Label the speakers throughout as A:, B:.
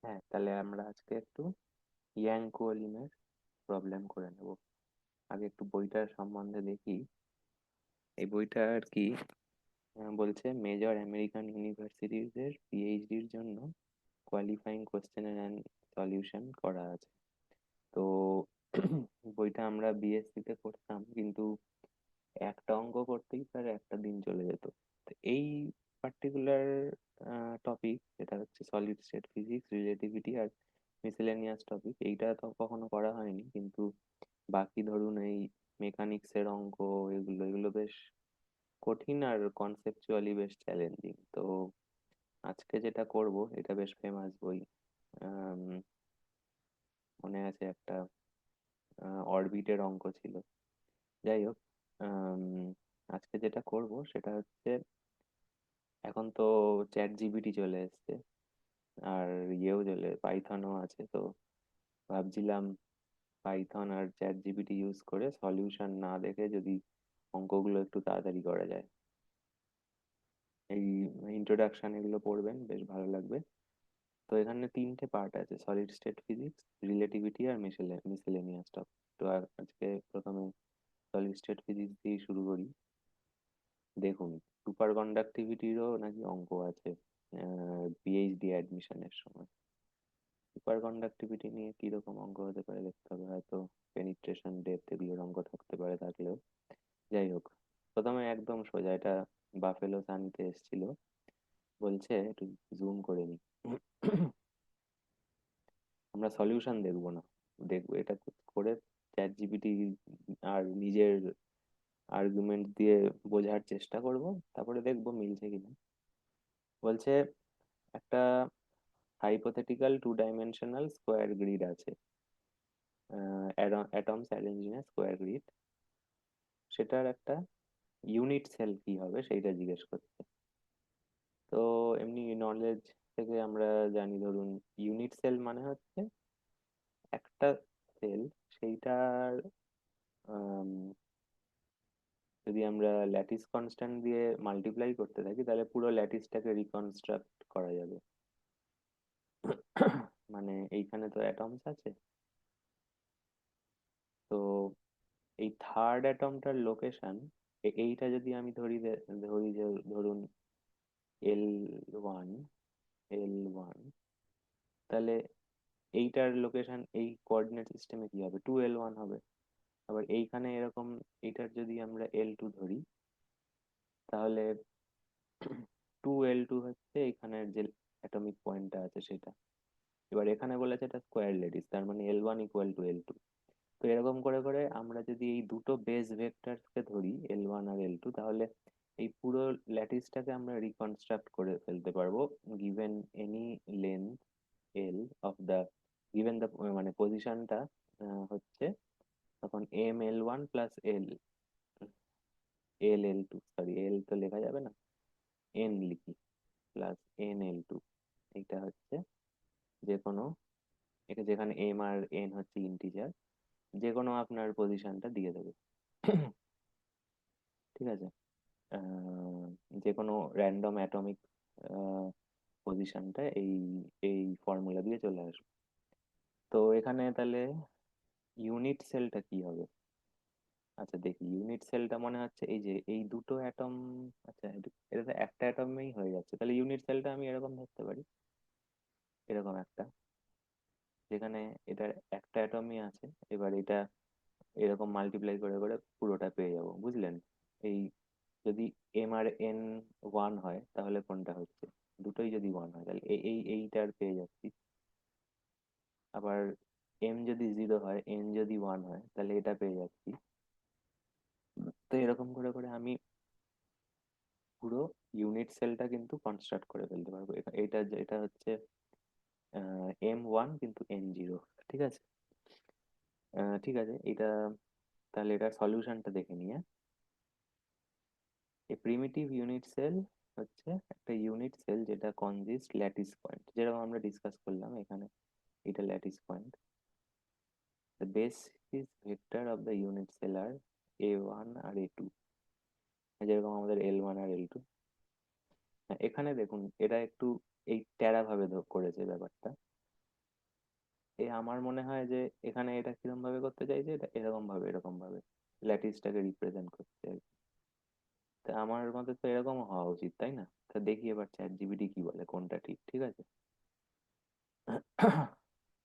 A: হ্যাঁ, তাহলে আমরা আজকে একটু ইয়াং কোলিনের প্রবলেম করে নেব। আগে একটু বইটার সম্বন্ধে দেখি। এই বইটা আর কি বলছে মেজর আমেরিকান ইউনিভার্সিটিজ এর পিএইচডির জন্য কোয়ালিফাইং কোশ্চেন অ্যান্ড সলিউশন করা আছে। তো বইটা আমরা বিএসসি তে করতাম, কিন্তু একটা অঙ্ক করতেই প্রায় একটা দিন চলে যেত। তো এই পার্টিকুলার টপিক, যেটা হচ্ছে সলিড স্টেট ফিজিক্স, রিলেটিভিটি আর মিসেলেনিয়াস টপিক, এইটা তো কখনো করা হয়নি, কিন্তু বাকি ধরুন এই মেকানিক্স এর অঙ্ক, এগুলো এগুলো বেশ কঠিন আর কনসেপচুয়ালি বেশ চ্যালেঞ্জিং। তো আজকে যেটা করব এটা বেশ ফেমাস বই। আম, মনে আছে একটা অরবিটের অঙ্ক ছিল। যাই হোক, আম, আজকে যেটা করব সেটা হচ্ছে, এখন তো চ্যাট জিপিটি চলে এসেছে, আর ইয়েও চলে, পাইথনও আছে। তো ভাবছিলাম পাইথন আর চ্যাট জিপিটি ইউজ করে সলিউশন না দেখে যদি অঙ্কগুলো একটু তাড়াতাড়ি করা যায়। এই ইন্ট্রোডাকশন এগুলো পড়বেন, বেশ ভালো লাগবে। তো এখানে তিনটে পার্ট আছে: সলিড স্টেট ফিজিক্স, রিলেটিভিটি আর মিসেলেনিয়াস টপিক। তো আজকে প্রথমে সলিড স্টেট ফিজিক্স দিয়ে শুরু করি। দেখুন, সুপার কন্ডাক্টিভিটিরও নাকি অঙ্ক আছে পিএইচডি অ্যাডমিশনের সময়। সুপার কন্ডাক্টিভিটি নিয়ে কিরকম অঙ্ক হতে পারে দেখতে হবে, হয়তো পেনিট্রেশন ডেপথ এগুলোর অঙ্ক থাকতে পারে, থাকলেও। যাই হোক, প্রথমে একদম সোজা, এটা বাফেলো সানিতে এসেছিল। বলছে, একটু জুম করে নি। আমরা সলিউশন দেখবো না, দেখবো এটা করে চ্যাট জিপিটি আর নিজের আর্গুমেন্ট দিয়ে বোঝার চেষ্টা করব, তারপরে দেখবো মিলছে কিনা। বলছে একটা hypothetical two dimensional square grid আছে, atoms arrange in square grid. সেটার একটা ইউনিট সেল কি হবে সেইটা জিজ্ঞেস করছে। তো এমনি নলেজ থেকে আমরা জানি, ধরুন ইউনিট সেল মানে হচ্ছে একটা সেল, সেইটার যদি আমরা ল্যাটিস কনস্ট্যান্ট দিয়ে মাল্টিপ্লাই করতে থাকি, তাহলে পুরো ল্যাটিসটাকে রিকনস্ট্রাক্ট করা যাবে। মানে এইখানে তো অ্যাটমস আছে, তো এই থার্ড অ্যাটমটার লোকেশন, এইটা যদি আমি ধরি যে ধরুন L1, L1, তাহলে এইটার লোকেশন এই কোঅর্ডিনেট সিস্টেমে কি হবে, 2L1 হবে। আবার এইখানে এরকম, এইটার যদি আমরা L2 ধরি, তাহলে 2L2 হচ্ছে এখানের যে অ্যাটমিক পয়েন্টটা আছে সেটা। এবার এখানে বলেছে এটা স্কোয়ার লেটিস, তার মানে L1 = L2। তো এরকম করে করে আমরা যদি এই দুটো বেস ভেক্টরকে ধরি, L1 আর L2, তাহলে এই পুরো ল্যাটিসটাকে আমরা রিকনস্ট্রাক্ট করে ফেলতে পারবো, given any length L of the given the, মানে পজিশনটা হচ্ছে তখন M L1 plus L L2, sorry এল তো লেখা যাবে না, N লিখি, প্লাস NL2। এইটা হচ্ছে যে কোনো, এটা যেখানে M আর N হচ্ছে ইন্টিজার, যে কোনো আপনার পজিশনটা দিয়ে দেবে। ঠিক আছে, আহ, যে কোনো র্যান্ডম অ্যাটমিক পজিশনটা এই এই ফর্মুলা দিয়ে চলে আসবে। তো এখানে তাহলে ইউনিট সেলটা কি হবে? আচ্ছা দেখি, ইউনিট সেলটা মনে হচ্ছে এই যে এই দুটো অ্যাটম। আচ্ছা, এটা তো একটা অ্যাটমেই হয়ে যাচ্ছে, তাহলে ইউনিট সেলটা আমি এরকম ধরতে পারি, এরকম একটা, যেখানে এটার একটা অ্যাটমই আছে। এবার এটা এরকম মাল্টিপ্লাই করে করে পুরোটা পেয়ে যাবো, বুঝলেন? এই যদি M আর N 1 হয়, তাহলে কোনটা হচ্ছে, দুটোই যদি 1 হয়, তাহলে এইটার পেয়ে যাচ্ছি। আবার M যদি 0 হয়, N যদি 1 হয়, তাহলে এটা পেয়ে যাচ্ছি। তো এরকম করে করে আমি পুরো ইউনিট সেলটা কিন্তু কনস্ট্রাক্ট করে ফেলতে পারবো। এটা হচ্ছে M1 কিন্তু N0। ঠিক আছে, ঠিক আছে, এটা তাহলে এটার সলিউশনটা দেখে নিয়ে, এ প্রিমিটিভ ইউনিট সেল হচ্ছে একটা ইউনিট সেল যেটা কনজিস্ট ল্যাটিস পয়েন্ট, যেরকম আমরা ডিসকাস করলাম এখানে। এটা lattice point. The basis vector of the unit cell are A1 আর A2, যেরকম আমাদের L1 আর L2। এখানে দেখুন, এটা একটু এই ট্যারা ভাবে করেছে ব্যাপারটা। আমার মনে হয় যে এখানে এটা কিরকম ভাবে করতে চাইছে, এটা এরকম ভাবে ল্যাটিসটাকে রিপ্রেজেন্ট করতে চাইছে। তা আমার মতে তো এরকম হওয়া উচিত, তাই না? তা দেখি এবার চ্যাট জিপিটি কি বলে, কোনটা ঠিক। ঠিক আছে,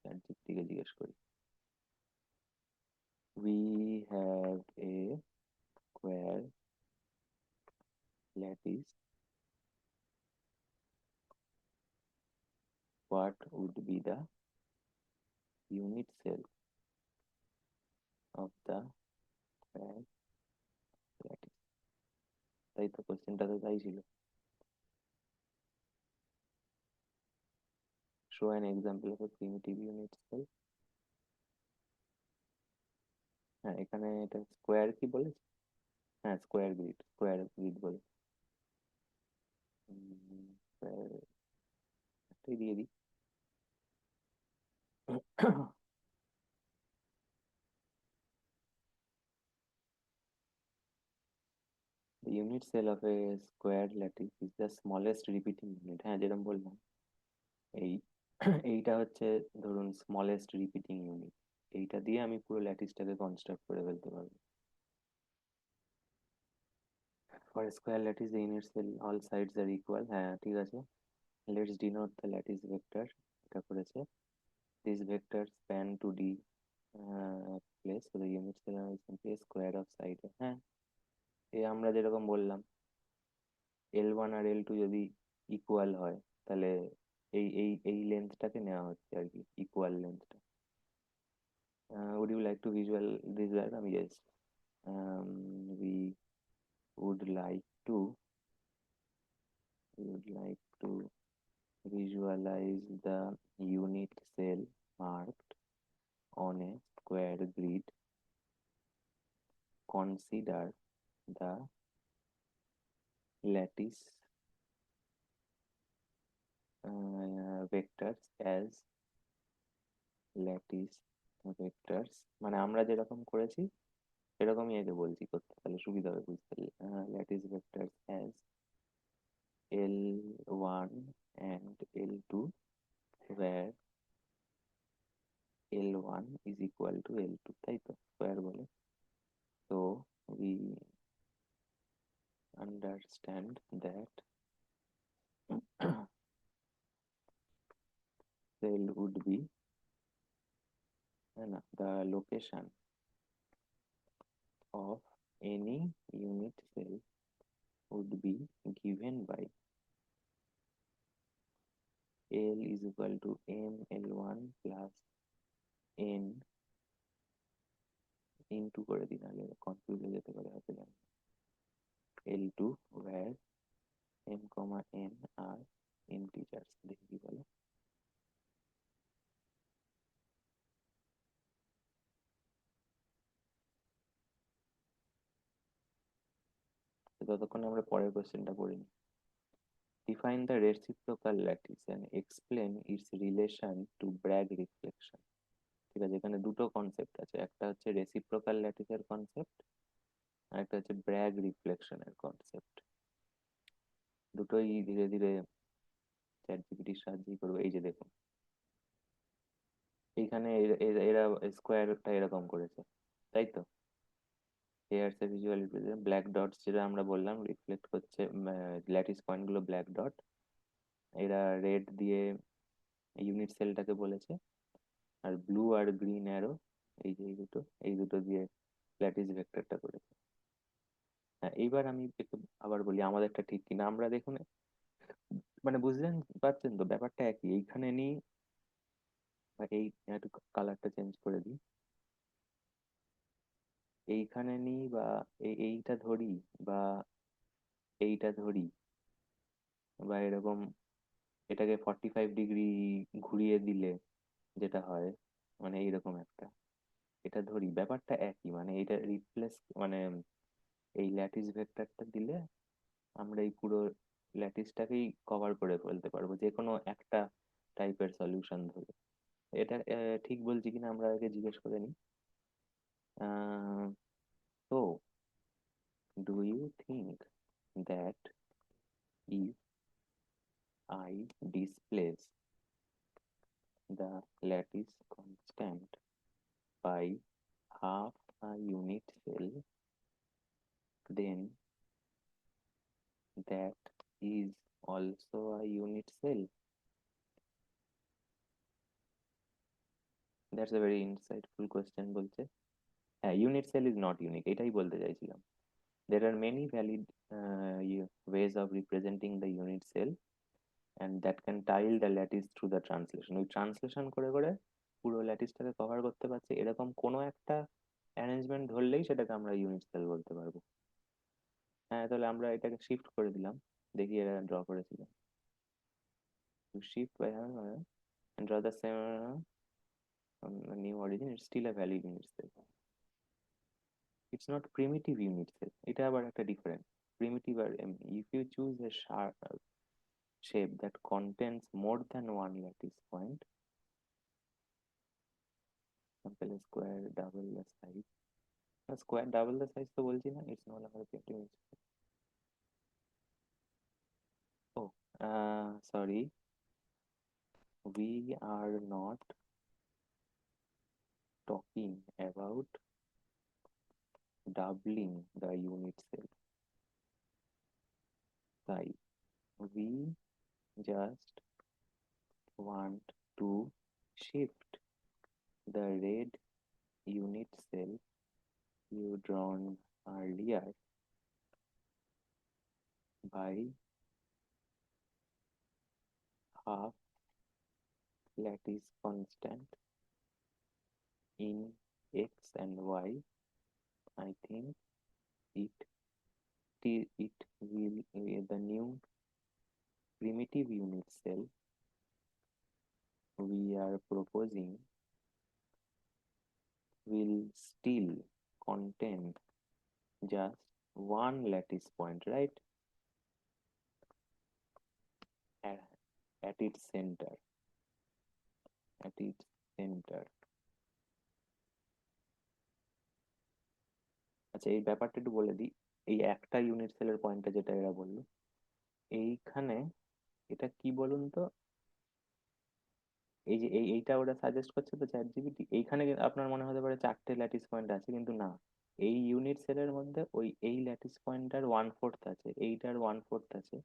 A: চ্যাট জিপিটিকে জিজ্ঞেস করি। We have a square lattice. What would be the unit cell of the square lattice? তাই তো, কোশ্চেনটা তো তাই ছিল। Show an example of a primitive unit cell. হ্যাঁ, এখানে এটা স্কোয়ার কি বলেছে? হ্যাঁ, স্কোয়ার গ্রিড বলে। স্কোয়ার একটাই দিয়ে দিই। The unit cell of a square lattice is the smallest repeating unit. হ্যাঁ, যেরকম বললাম, এই এইটা হচ্ছে ধরুন স্মলেস্ট রিপিটিং ইউনিট। এইটা দিয়ে আমি পুরো ল্যাটিসটাকে কনস্ট্রাক্ট করে ফেলতে পারবো। For square lattice the unit cell all sides are equal, হ্যাঁ ঠিক আছে। Let's denote the lattice vector, এটা করেছে। This vector span two D place, so the unit cell is simply a square of side, হ্যাঁ। আমরা যেরকম বললাম, L1 আর L2 যদি ইকুয়াল হয়, তাহলে এই লেন্থটাকে নেওয়া হচ্ছে আর কি, equal লেন্থটা। would you like to visual this word? আমি yes, we would like to we would like to visualize the unit cell marked on a square grid. Consider the lattice vectors as lattice vectors, মানে আমরা যেরকম করেছি এরকমই আগে বলছি করতে, তাহলে সুবিধা হবে বুঝতে। Lattice vectors as L1 and L2 where L1 is equal to L2, তাই তো, স্কোয়ার বলে। তো we understand that cell would be, है ना, the location of any unit cell would be given by L is equal to M L1 plus N into করে দিই, নাহলে confuse হয়ে যেতে পারে হয়তো, জানি। L2 where M comma N are integers, দেখি কি বলে। তো ততক্ষণে আমরা পরের কোশ্চেনটা পড়ি। Define the reciprocal lattice and explain its relation to Bragg reflection. ঠিক আছে, এখানে দুটো কনসেপ্ট আছে, একটা হচ্ছে রেসিপ্রোকাল ল্যাটিসের কনসেপ্ট, আর একটা হচ্ছে ব্র্যাগ রিফ্লেকশনের কনসেপ্ট। দুটোই ধীরে ধীরে চ্যাট জিপিটির সাহায্যেই করবো। এই যে দেখুন, এইখানে এরা স্কোয়ারটা এরকম করেছে, তাই তো। হেয়ার্স এ ভিজুয়াল রিপ্রেজেন্ট ব্ল্যাক ডটস, যেটা আমরা বললাম রিফ্লেক্ট করছে, ল্যাটিস পয়েন্টগুলো ব্ল্যাক ডট। এরা রেড দিয়ে ইউনিট সেলটাকে বলেছে, আর ব্লু আর গ্রিন অ্যারো, এই যে এই দুটো দিয়ে ল্যাটিস ভেক্টরটা করেছে। হ্যাঁ, এইবার আমি একটু আবার বলি আমাদেরটা ঠিক কিনা। আমরা দেখুন, মানে বুঝলেন, পারছেন তো, ব্যাপারটা একই। এইখানে নিই, বা এই একটু কালারটা চেঞ্জ করে দিই, এইখানে নিই, বা এইটা ধরি, বা এইটা ধরি, বা এরকম এটাকে 45 ডিগ্রি ঘুরিয়ে দিলে যেটা হয়, মানে এইরকম একটা, এটা ধরি, ব্যাপারটা একই। মানে এটা রিপ্লেস, মানে এই ল্যাটিস ভেক্টরটা দিলে আমরা এই পুরো ল্যাটিসটাকেই কভার করে ফেলতে পারবো, যে কোনো একটা টাইপের সলিউশন ধরে। এটা ঠিক বলছি কিনা আমরা আগে জিজ্ঞেস করে নিই। So, do you think that if I displace the lattice constant by half a unit cell, then that is also a unit cell. That's a very insightful question বলছে। হ্যাঁ, unit cell is not unique, এটাই বলতে চাইছিলাম। There are many valid ways of representing the unit cell and that can tile the lattice through the translation। ওই translation করে করে পুরো ল্যাটিসটাকে cover করতে পারছে, এরকম কোনো একটা অ্যারেঞ্জমেন্ট ধরলেই সেটাকে আমরা ইউনিট সেল বলতে পারবো। হ্যাঁ, তাহলে আমরা এটাকে শিফট করে দিলাম, দেখি এরা ড্র করেছিলাম। Shift by and draw the same new origin, it's still a valid unit cell. It's not primitive unit cell, এটা আবার একটা ডিফারেন্ট। primitive আর if you choose a sharp shape that contains more than one lattice point, example square double the size, square double the size তো বলছি না, it's no longer primitive unit cell. Oh, sorry, we are not talking about doubling the unit cell size. We just want to shift the red unit cell you drawn earlier by half lattice constant in x and y. I think it it will the new primitive unit cell we are proposing will still contain just one lattice point, right? At, at its center. At its center. আচ্ছা, এই ব্যাপারটা একটু বলে দিই। এই একটা unit সেলের পয়েন্টটা যেটা এরা বললো, এইখানে এটা কি বলুন তো, এই যে এইটা ওরা সাজেস্ট করছে তো চ্যাট জিপিটি, এইখানে আপনার মনে হতে পারে চারটে ল্যাটিস পয়েন্ট আছে, কিন্তু না। এই ইউনিট সেলের মধ্যে ওই এই ল্যাটিস পয়েন্টটার 1/4 আছে, এইটার 1/4 আছে,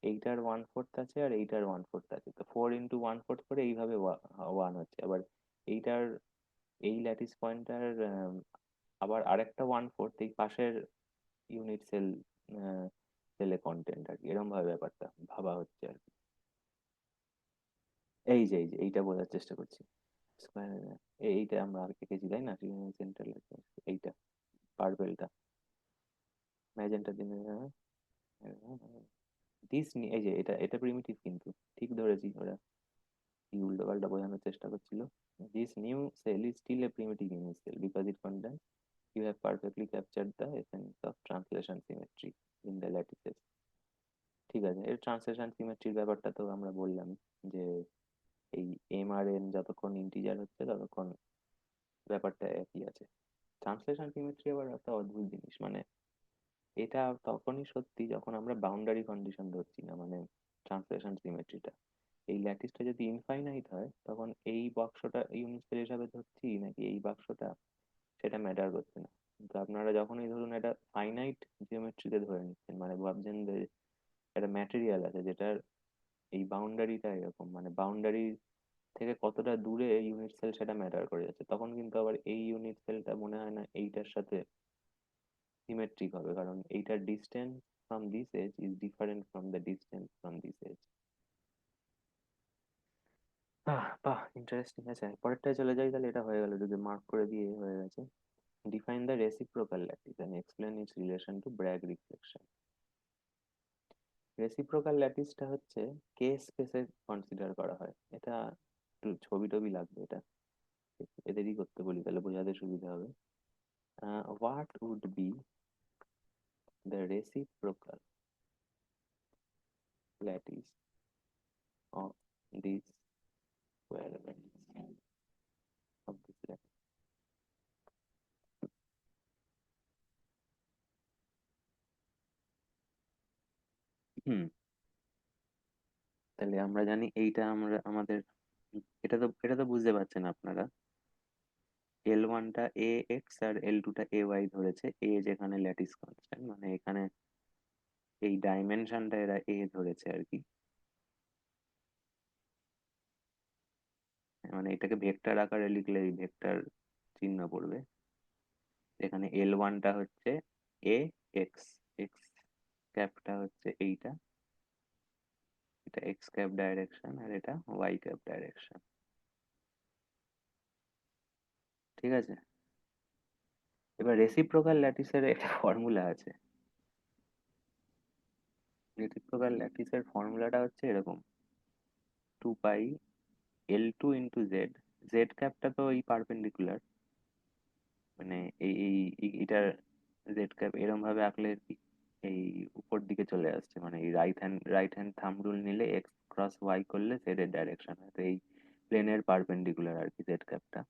A: এইটার 1/4 আছে, আর এইটার 1/4 আছে। তো 4 into 1/4 করে এইভাবে ওয়ান হচ্ছে। আবার এইটার এই ল্যাটিস পয়েন্টটার আবার আরেকটা 1/4 এই পাশের ইউনিট সেলে কন্টেন্ট আর কি, এরকম ভাবে ব্যাপারটা ভাবা হচ্ছে আর কি। এই যে এইটা বোঝার চেষ্টা করছি। এইটা আমরা আগে এঁকেছি তাই না, সেন্ট্রাল এইটা পার্পেলটা ম্যাজেন্টা দিনে দিস, এই যে এটা এটা প্রিমিটিভ, কিন্তু ঠিক ধরেছি ওরা, কি উল্টো পাল্টা বোঝানোর চেষ্টা করছিল। This new cell is still a primitive unit cell because it contains, you have perfectly captured the essence of translation symmetry in the lattices। ঠিক আছে, এর ট্রান্সলেশন সিমেট্রির ব্যাপারটা তো আমরা বললাম, যে এই এম আর এন যতক্ষণ ইন্টিজার হচ্ছে ততক্ষণ ব্যাপারটা একই আছে। ট্রান্সলেশন সিমেট্রি আবার একটা অদ্ভুত জিনিস, মানে এটা তখনই সত্যি যখন আমরা বাউন্ডারি কন্ডিশন ধরছি না, মানে ট্রান্সলেশন সিমেট্রিটা। এই ল্যাটিসটা যদি ইনফাইনাইট হয় তখন এই বাক্সটা ইউনিট সেল হিসাবে ধরছি নাকি এই বাক্সটা, সেটা ম্যাটার করছে না। কিন্তু আপনারা যখনই ধরুন এটা ফাইনাইট জিওমেট্রিতে ধরে নিচ্ছেন, মানে ভাবছেন যে একটা ম্যাটেরিয়াল আছে যেটার এই বাউন্ডারিটা এরকম, মানে বাউন্ডারি থেকে কতটা দূরে ইউনিট সেল সেটা ম্যাটার করে যাচ্ছে, তখন কিন্তু আবার এই ইউনিট সেলটা মনে হয় না এইটার সাথে সিমেট্রিক হবে, কারণ এইটার distance from this edge is different from the distance from this edge. বাহ, ইন্টারেস্টিং আছে। পরেরটায় চলে যাই তাহলে, এটা হয়ে গেল, যদি মার্ক করে দিয়ে হয়ে গেছে। Define the reciprocal lattice and explain its relation to Bragg reflection. Reciprocal ল্যাটিসটা হচ্ছে কে স্পেসে কনসিডার করা হয়। এটা একটু ছবি টবি লাগবে, এটা এদেরই করতে বলি তাহলে বোঝাতে সুবিধা হবে। What would be the reciprocal lattice of this square lattice, of this lattice? হুম, তাহলে আমরা জানি এইটা আমরা আমাদের এটা তো বুঝতে পারছেন আপনারা। L1টা ax আর L2টা ay ধরেছে, a যেখানে ল্যাটিস কনস্ট্যান্ট, মানে এখানে এই ডাইমেনশনটা এরা a ধরেছে আর কি। মানে এটাকে ভেক্টর আকারে লিখলে এই ভেক্টর চিহ্ন পড়বে। এখানে L1টা হচ্ছে a x, x ক্যাপটা হচ্ছে এইটা, এটা x ক্যাপ ডাইরেকশন আর এটা y ক্যাপ ডাইরেকশন। ঠিক আছে, এবার রেসিপ্রোকাল ল্যাটিসের একটা ফর্মুলা আছে। রেসিপ্রোকাল ল্যাটিসের ফর্মুলাটা হচ্ছে এরকম: 2 পাই L2 ইন্টু জেড। জেড ক্যাপটা তো এই পারপেন্ডিকুলার, মানে এটার জেড ক্যাপ এরম ভাবে আঁকলে এই উপর দিকে চলে আসছে, মানে এই রাইট হ্যান্ড থাম্ব রুল নিলে এক্স ক্রস ওয়াই করলে জেড এর ডাইরেকশন হয়, তো এই প্লেনের পারপেন্ডিকুলার আর কি জেড ক্যাপটা।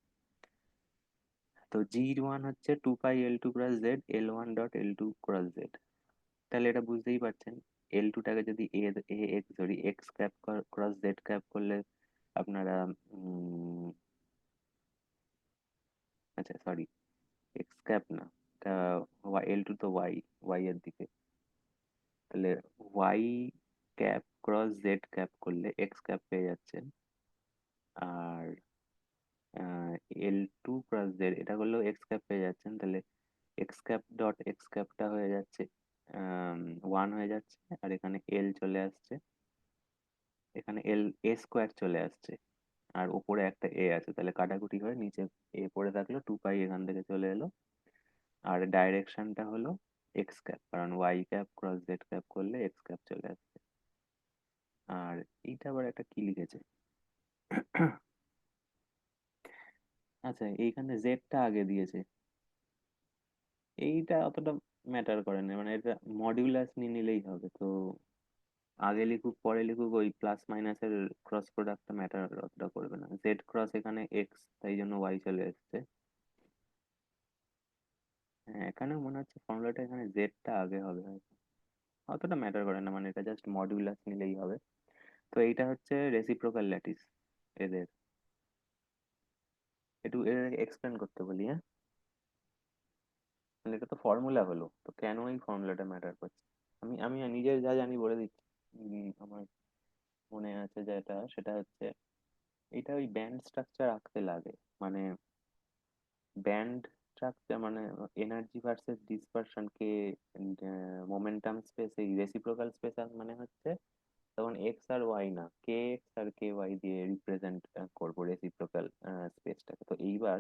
A: তো G1 হচ্ছে 2 পাই L2 cross Z L1 dot L2 cross Z. তাহলে এটা বুঝতেই পারছেন, L2টাকে যদি এ এক্স ধরি, x cap cross z cap করলে আপনারা আচ্ছা সরি, এক্স ক্যাপ না, L2 তো ওয়াই, ওয়াই এর দিকে, তাহলে y cap cross z cap করলে এক্স ক্যাপ পেয়ে যাচ্ছেন। আর L2 ক্রস জেড এটা করলেও এক্স ক্যাপ পেয়ে যাচ্ছেন, তাহলে এক্স ক্যাপ ডট এক্স ক্যাপটা হয়ে যাচ্ছে 1 হয়ে যাচ্ছে, আর এখানে এল চলে আসছে, এখানে এল এ স্কোয়ার চলে আসছে, আর উপরে একটা এ আছে, তাহলে কাটাকুটি হয়ে নিচে এ পড়ে থাকলো, 2 পাই এখান থেকে চলে এলো। আর ডাইরেকশনটা হলো এক্স ক্যাপ, কারণ y cap cross z cap করলে এক্স ক্যাপ চলে আসছে। আর এইটা আবার একটা কি লিখেছে, আচ্ছা এইখানে জেডটা আগে দিয়েছে, এইটা অতটা ম্যাটার করে না, মানে এটা মডিউলাস নিয়ে নিলেই হবে। তো আগে লিখুক পরে লিখুক, ওই প্লাস মাইনাসের ক্রস প্রোডাক্টটা ম্যাটার অতটা করবে না। জেড ক্রস এখানে এক্স, তাই জন্য ওয়াই চলে এসছে। হ্যাঁ, এখানে মনে হচ্ছে ফর্মুলাটা এখানে জেডটা আগে হবে হয়তো। অতটা ম্যাটার করে না, মানে এটা জাস্ট মডিউলাস নিলেই হবে। তো এইটা হচ্ছে রেসিপ্রোকাল ল্যাটিস এদের। একটু এর এক্সপ্লেন করতে বলি, হ্যাঁ। মানে এটা তো ফর্মুলা হলো, তো কেন এই ফর্মুলাটা ম্যাটার করছে, আমি আমি নিজের যা জানি বলে দিচ্ছি। আমার মনে আছে যেটা, সেটা হচ্ছে এটা ওই ব্যান্ড স্ট্রাকচার আঁকতে লাগে। মানে ব্যান্ড স্ট্রাকচার মানে এনার্জি ভার্সেস ডিসপারশন কে মোমেন্টাম স্পেস, এই রেসিপ্রোকাল স্পেস মানে হচ্ছে তখন এক্স আর ওয়াই না, কে এক্স আর কে ওয়াই দিয়ে রিপ্রেজেন্ট করবো রেসিপ্রোকাল স্পেসটাকে। তো এইবার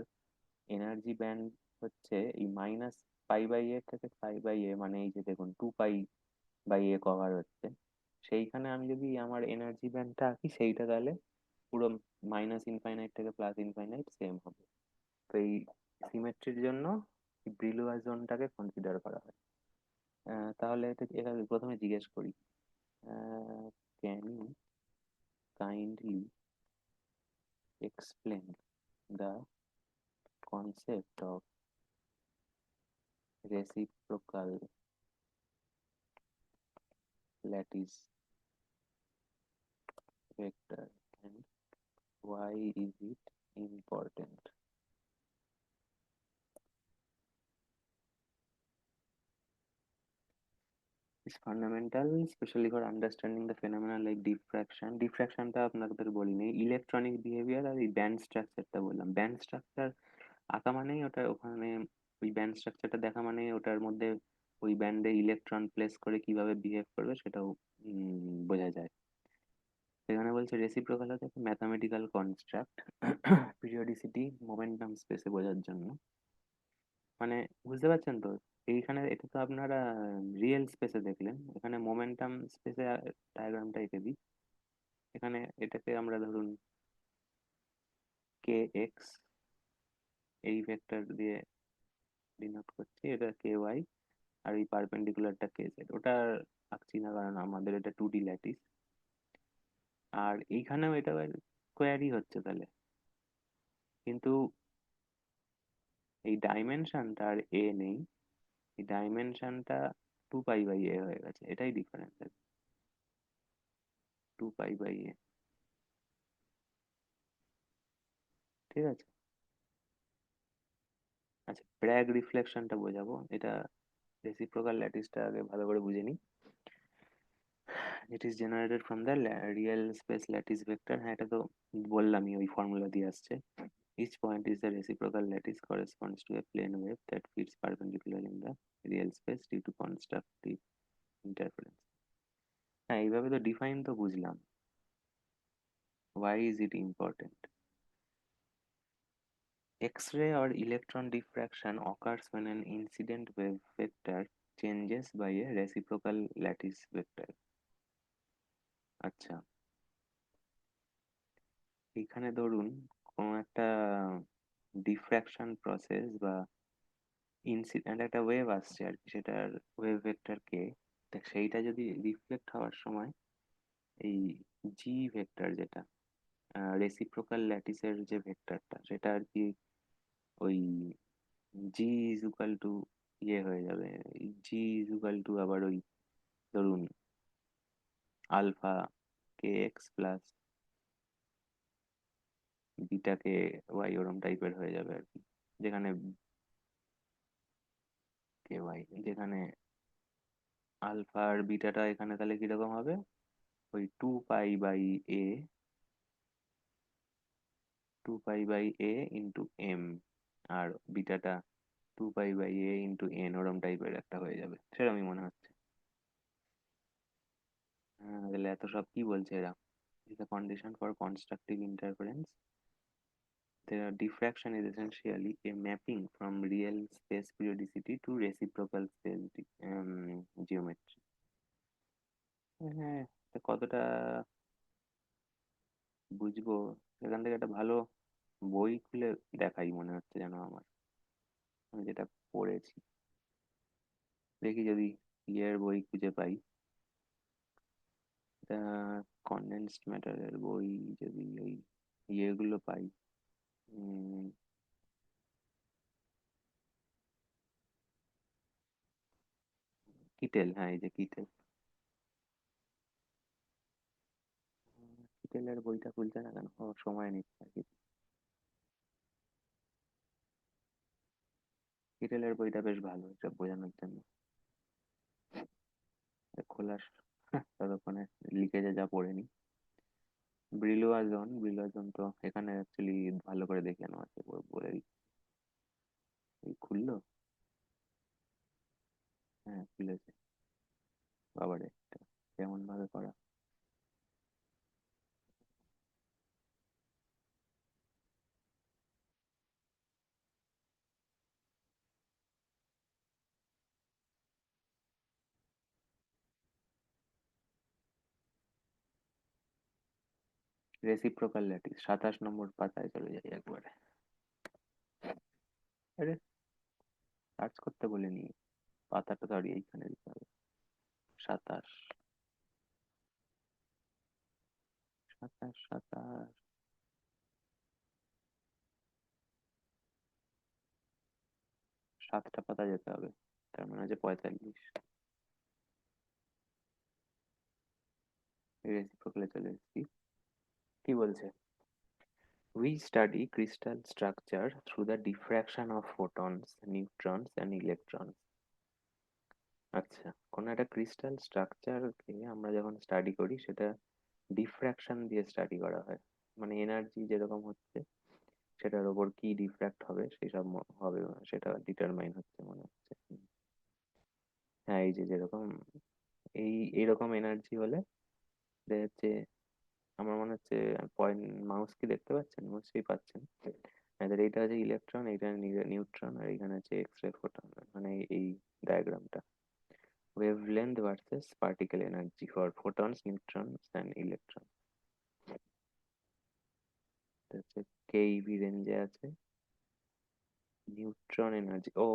A: এনার্জি ব্যান্ড হচ্ছে এই -π/a থেকে π/a, মানে এই যে দেখুন 2 π/a কভার হচ্ছে, সেইখানে আমি যদি আমার এনার্জি ব্যান্ডটা আঁকি সেইটা তাহলে পুরো -ইনফাইনাইট থেকে +ইনফাইনাইট সেম হবে। তো এই সিমেট্রির জন্য ব্রিলুয়ার জোনটাকে কনসিডার করা হয়। তাহলে এটা প্রথমে জিজ্ঞেস করি, can you kindly explain the concept of reciprocal lattice vector and why is it important? It's fundamental, especially for understanding the phenomena like diffraction. ডিফ্র্যাকশনটা আপনাদের বলিনি, ইলেকট্রনিক বিহেভিয়ার আর এই ব্যান্ড স্ট্রাকচারটা বললাম। ব্যান্ড স্ট্রাকচার আঁকা মানেই ওটা ওখানে, ওই ব্যান্ড স্ট্রাকচারটা দেখা মানে ওটার মধ্যে ওই ব্যান্ডে ইলেকট্রন প্লেস করে কিভাবে বিহেভ করবে সেটাও বোঝা যায়। এখানে বলছে রেসিপ্রোকাল হচ্ছে ম্যাথামেটিক্যাল কনস্ট্রাক্ট, পিরিয়ডিসিটি মোমেন্টাম স্পেসে বোঝার জন্য। মানে বুঝতে পারছেন তো, এইখানে এটা তো আপনারা রিয়েল স্পেসে দেখলেন, এখানে মোমেন্টাম স্পেসে ডায়াগ্রামটা এঁকে দিই। এখানে এটাকে আমরা ধরুন কে এক্স এই ভেক্টর দিয়ে ডিনোট করছি, এটা কে ওয়াই, আর এই পারপেন্ডিকুলারটা কে জেড। ওটা আঁকছি না কারণ আমাদের এটা 2D ল্যাটিস। আর এইখানেও এটা স্কোয়ারই হচ্ছে তাহলে, কিন্তু এই ডাইমেনশনটা আর এ নেই, এই ডাইমেনশনটা 2 π/a হয়ে গেছে, এটাই ডিফারেন্স। 2 π/a ঠিক আছে? আচ্ছা, ব্র্যাগ রিফ্লেকশনটা বোঝাবো। এটা রেসিপ্রোকাল ল্যাটিসটা আগে ভালো করে বুঝে নিই। It is generated from the real space lattice vector. হ্যাঁ, এটা তো বললামই, ওই ফর্মুলা দিয়ে আসছে। Each point is the reciprocal lattice corresponds to a plane wave that fits perpendicular in the real space due to constructive interference. হ্যাঁ, এইভাবে তো ডিফাইন তো বুঝলাম। Why is it important? X-ray or electron diffraction occurs when an incident wave vector changes by a reciprocal lattice vector. আচ্ছা, এখানে ধরুন কোনো একটা ডিফ্র্যাকশন প্রসেস বা ইনসিডেন্ট, একটা ওয়েভ আসছে আর কি, সেটার ওয়েভ ভেক্টর কে, দেখ সেইটা যদি রিফ্লেক্ট হওয়ার সময় এই জি ভেক্টর, যেটা রেসিপ্রোকাল ল্যাটিসের যে ভেক্টরটা, সেটা আর কি ওই জি ইজ ইকুয়াল টু ইয়ে হয়ে যাবে। জি ইজ ইকুয়াল টু আবার ওই ধরুন আলফা কে এক্স প্লাস বিটা কে ওয়াই, ওরম টাইপের হয়ে যাবে আর কি। যেখানে কে ওয়াই, যেখানে আলফা আর বিটাটা এখানে তাহলে কিরকম হবে, ওই a 2 pi by a into m, আর বিটাটা 2 pi by a into n, ওরম টাইপের একটা হয়ে যাবে, সেরকমই মনে হচ্ছে। হ্যাঁ, তাহলে এত সব কি বলছে এরা? is the condition for constructive interference. The diffraction is essentially a mapping from real space periodicity to reciprocal space geometry. হ্যাঁ, তা কতটা বুঝবো, এখান থেকে একটা ভালো বই খুলে দেখাই মনে হচ্ছে যেন আমার, আমি যেটা পড়েছি। দেখি যদি ইয়ের বই খুঁজে পাই, কনডেন্সড ম্যাটারের বই, যদি ওই ইয়েগুলো পাই। উম, কিটেল, হ্যাঁ এই যে কিটেল। কিটেলের বইটা খুলছে না কেন? ও, সময় নিচ্ছে আর কি। কিটেলের বইটা বেশ ভালো এটা বোঝানোর জন্য। খোলার ততক্ষণে লিখেছে যা পড়ে নি। ব্রিলোয়াজন তো এখানে অ্যাকচুয়ালি ভালো করে দেখে নেওয়া আছে, বলে দিই। এই খুললো, হ্যাঁ খুলেছে। বাবারে, এটা কেমন ভাবে করা! রেসিপ্রোকাল ল্যাটিস, 27 নম্বর পাতায় চলে যাই একবারে। আরে, সার্চ করতে বলিনি, পাতাটা সরি এইখানে দিতে হবে। 27, 27, 7টা পাতা যেতে হবে, তার মানে হচ্ছে 45। রেসিপ্রোকালে চলে এসেছি। কি বলছে? We study crystal structure through the diffraction of photons, neutrons and electrons. আচ্ছা, কোনো একটা ক্রিস্টাল স্ট্রাকচারকে আমরা যখন স্টাডি করি, সেটা ডিফ্র্যাকশন দিয়ে স্টাডি করা হয়। মানে এনার্জি যেরকম হচ্ছে, সেটার ওপর কি ডিফ্র্যাক্ট হবে সেই সব হবে, সেটা ডিটারমাইন হচ্ছে মনে হচ্ছে। হ্যাঁ, এই যে যেরকম এই এইরকম এনার্জি হলে দেখা যাচ্ছে, আমার মনে হচ্ছে পয়েন্ট, মাউস কি দেখতে পাচ্ছেন? নিশ্চয়ই পাচ্ছেন। এদের এইটা হচ্ছে ইলেকট্রন, এইটা নিউট্রন, আর এখানে হচ্ছে এক্স রে ফোটন, মানে এই ডায়াগ্রামটা। Wavelength versus particle energy for photons, neutrons and electron হচ্ছে কেইভি রেঞ্জে আছে। নিউট্রন এনার্জি, ও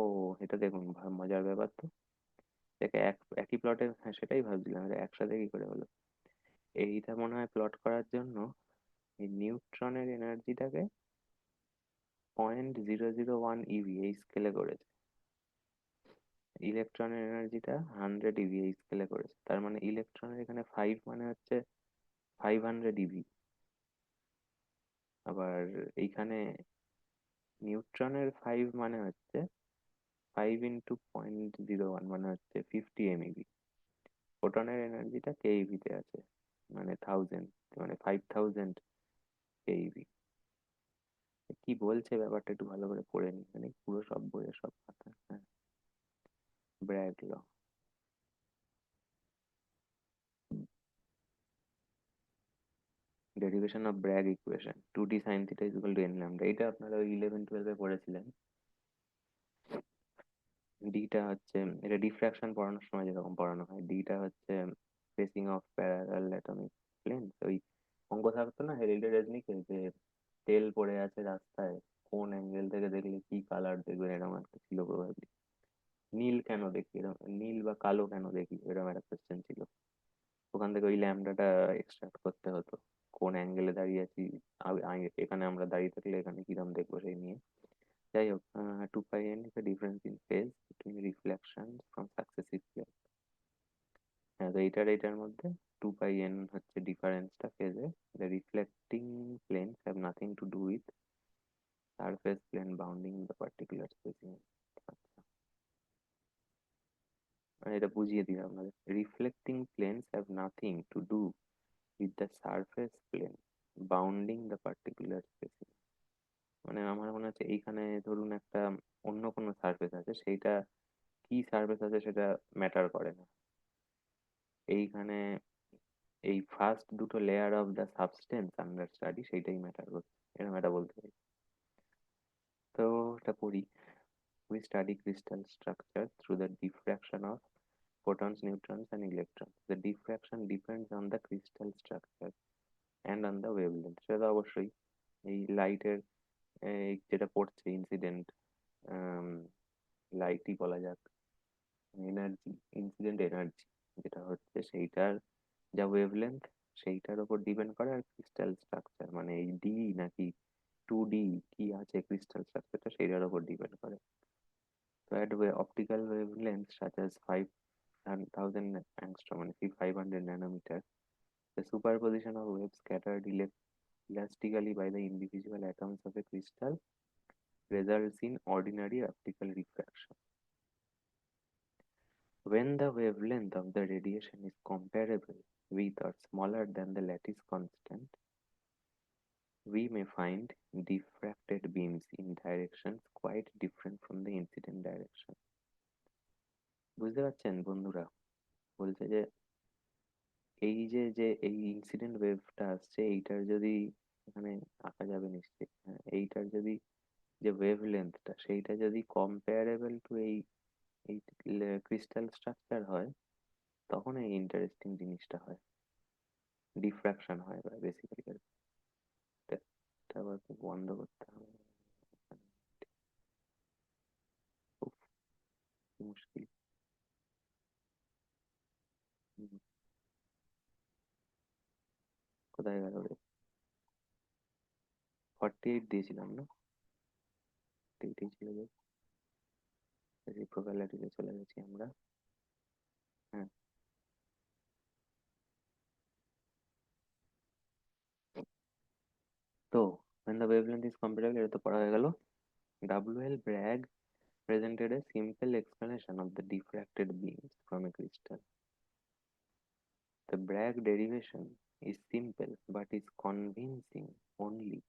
A: এটা দেখুন, মজার ব্যাপার তো। দেখে একই প্লটে, হ্যাঁ সেটাই ভাবছিলাম, এটা একসাথে কি করে হলো। এইটা মনে হয় প্লট করার জন্য এই নিউট্রনের এনার্জিটাকে 0.001 ইভি এই স্কেলে করেছে, ইলেকট্রনের এনার্জিটা 100 ইভি এই স্কেলে করেছে। তার মানে ইলেকট্রনের এখানে 5 মানে হচ্ছে 500 ইভি। আবার এইখানে নিউট্রনের 5 মানে হচ্ছে 5 × 0.01 মানে হচ্ছে 50 MeV। ফোটনের এনার্জিটা কেইভি তে আছে, মানে 1000, মানে 5000 কেইভি। কি বলছে ব্যাপারটা একটু ভালো করে পড়ে নি, মানে পুরো সব বইয়ের সব কথা। হ্যাঁ, Bragg law. Derivation of Bragg equation, 2D sin theta is equal to n lambda, এটা আপনারা ওই 11-12 পড়েছিলেন। ডিটা হচ্ছে, এটা ডিফ্র্যাকশন পড়ানোর সময় যেরকম পড়ানো হয়, ডিটা হচ্ছে spacing of parallel atomic plane. ওই অঙ্ক থাকতো না হেরিল্ডে রেজনিকের, যে তেল পড়ে আছে রাস্তায়, কোন অ্যাঙ্গেল থেকে দেখলে কি কালার দেখবেন, এরকম একটা ছিল প্রবাবলি। নীল কেন দেখি এরকম, নীল বা কালো কেন দেখি, এরকম একটা কোশ্চেন ছিল। ওখান থেকে ওই ল্যামডাটা এক্সট্রাক্ট করতে হতো, কোন অ্যাঙ্গেলে দাঁড়িয়ে আছি, এখানে আমরা দাঁড়িয়ে থাকলে এখানে কিরম দেখবো সেই নিয়ে। যাই হোক, 2πn is the difference in phase between reflections from successive planes. হ্যাঁ, তো এইটার মধ্যে 2πn হচ্ছে ডিফারেন্সটা ফেজে। The reflecting planes have nothing to do with surface plane bounding the particular specimen. আচ্ছা, মানে এটা বুঝিয়ে দিই আপনাদের, reflecting planes have nothing to do with the surface plane bounding the particular specimen. মানে আমার মনে হচ্ছে এইখানে ধরুন একটা অন্য কোনো সারফেস আছে, সেইটা কি সারফেস আছে সেটা ম্যাটার করে না এইখানে, এই ফার্স্ট দুটো layer of the substance under study সেইটাই ম্যাটার করছে, এরকম এটা বলতে পারি। তো এটা পড়ি। We study crystal structure through the diffraction of photons, neutrons and electrons. The diffraction depends on the crystal structure and on the wavelength. সেটা তো অবশ্যই, এই লাইটের যেটা পড়ছে ইনসিডেন্ট লাইটই বলা যাক, এনার্জি, ইনসিডেন্ট এনার্জি যেটা হচ্ছে সেইটার যা ওয়েভলেন্থ সেইটার উপর ডিপেন্ড করে, আর ক্রিস্টাল স্ট্রাকচার মানে এই ডি নাকি 2D কি আছে ক্রিস্টাল স্ট্রাকচারটা সেইটার উপর ডিপেন্ড করে। তো at optical wavelength such as 5000 angstrom মানে 500 nanometer, the superposition of waves scattered elastically by the individual atoms of a crystal results in ordinary optical refraction. When the wavelength of the radiation is comparable with or smaller than the lattice constant, we may find diffracted beams in directions quite different from the incident direction. বুঝতে পারছেন বন্ধুরা? বলছে যে এই যে যে এই incident ওয়েভটা আসছে, এইটার যদি এখানে আঁকা যাবে নিশ্চয়ই, হ্যাঁ, এইটার যদি যে ওয়েভ লেন্থটা সেইটা যদি কম্পারেবল টু এই এই ক্রিস্টাল স্ট্রাকচার হয়, তখন এই ইন্টারেস্টিং জিনিসটা হয়, ডিফ্রাকশন হয় বা বেসিক্যালি। এটা আবার খুব বন্ধ করতে হবে। উফ, কি মুশকিল। হুম, কোথায় গেল রে? 48 দিয়েছিলাম না? এইটাই ছিল যে রেসিপ্রোকালিটিতে চলে গেছি আমরা। হ্যাঁ, তো when the wavelength is comparable, এটা তো পড়া হয়ে গেল। WL Bragg presented a simple explanation of the diffracted beams from a crystal. The Bragg derivation is simple but is convincing only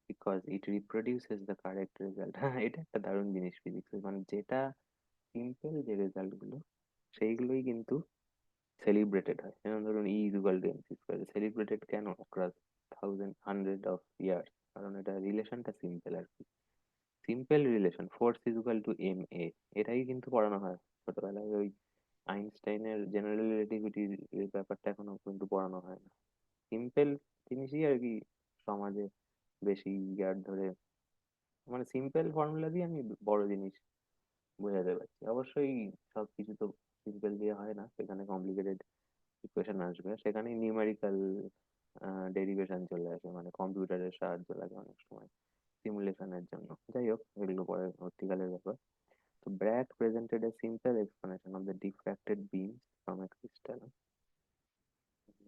A: because it reproduces the correct result. হ্যাঁ, এটা একটা দারুণ জিনিস ফিজিক্স, মানে যেটা সিম্পল যে রেজাল্ট গুলো সেইগুলোই কিন্তু সেলিব্রেটেড হয়। যেমন ধরুন E is equal to mc square, celebrated কেন across thousand hundred of years? কারণ এটা রিলেশনটা সিম্পল আর কি, simple relation. Force is equal to m a, এটাই কিন্তু পড়ানো হয় ছোটবেলায়। ওই আইনস্টাইনের জেনারেল রিলেটিভিটির ব্যাপারটা এখনো কিন্তু পড়ানো হয় না। সিম্পল জিনিসই আর কি সমাজে বেশি ইয়ার ধরে, মানে সিম্পল ফর্মুলা দিয়ে আমি বড় জিনিস বোঝাতে পারছি। অবশ্যই সব কিছু তো সিম্পল দিয়ে হয় না, সেখানে কমপ্লিকেটেড ইকুয়েশন আসবে, সেখানে নিউমেরিক্যাল ডেরিভেশন চলে আসে, মানে কম্পিউটারের সাহায্য লাগে অনেক সময় সিমুলেশনের জন্য। যাই হোক, এগুলো পরে পরবর্তীকালের ব্যাপার। তো BRAC presented a simple explanation of the diffracted beams from a crystal.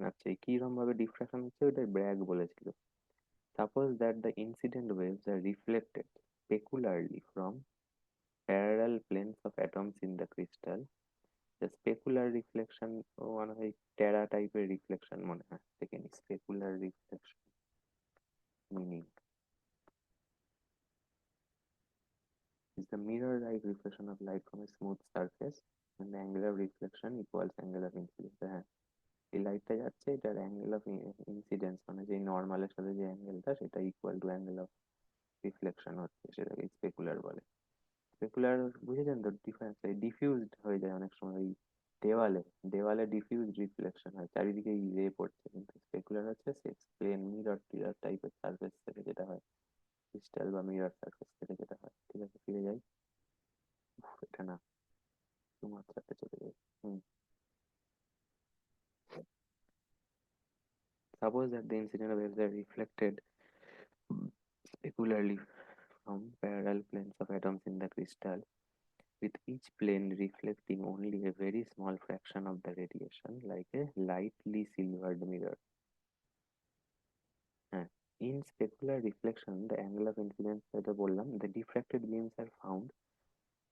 A: আচ্ছা, এই কিরকম ভাবে ডিফ্রাকশন হচ্ছে ওটা ব্র্যাক বলেছিল। Suppose that the incident waves are reflected specularly from parallel planes of atoms in the crystal. The specular reflection one হয় টেরা টাইপের রিফ্লেকশন মনে হয় দেখে নি specular reflection meaning is the mirror-like reflection of light from a smooth surface and the angle of reflection equals angle of incidence. হ্যাঁ এই লাইটটা যাচ্ছে এটার অ্যাঙ্গেল অফ ইনসিডেন্স মানে যে নর্মালের সাথে যে অ্যাঙ্গেলটা সেটা equal to angle of reflection হচ্ছে সেটাকে স্পেকুলার বলে। স্পেকুলার বুঝেছেন তো ডিফারেন্স ডিফিউজড হয়ে যায় অনেক সময় ওই দেওয়ালে দেওয়ালে ডিফিউজড রিফ্লেকশন হয় চারিদিকে রে পড়ছে কিন্তু স্পেকুলার হচ্ছে প্লেন মিরর টিরর টাইপের সার্ফেস থেকে যেটা হয় ক্রিস্টাল বা মিরর সার্ফেস থেকে যেটা হয়। ঠিক আছে ফিরে যাই এটা না মাত্রাতে চলে যাই। হুম suppose that the incident waves are reflected specularly from parallel planes of atoms in the crystal, with each plane reflecting only a very small fraction of the radiation, like a lightly silvered mirror. In specular reflection, the angle of incidence the diffracted beams are found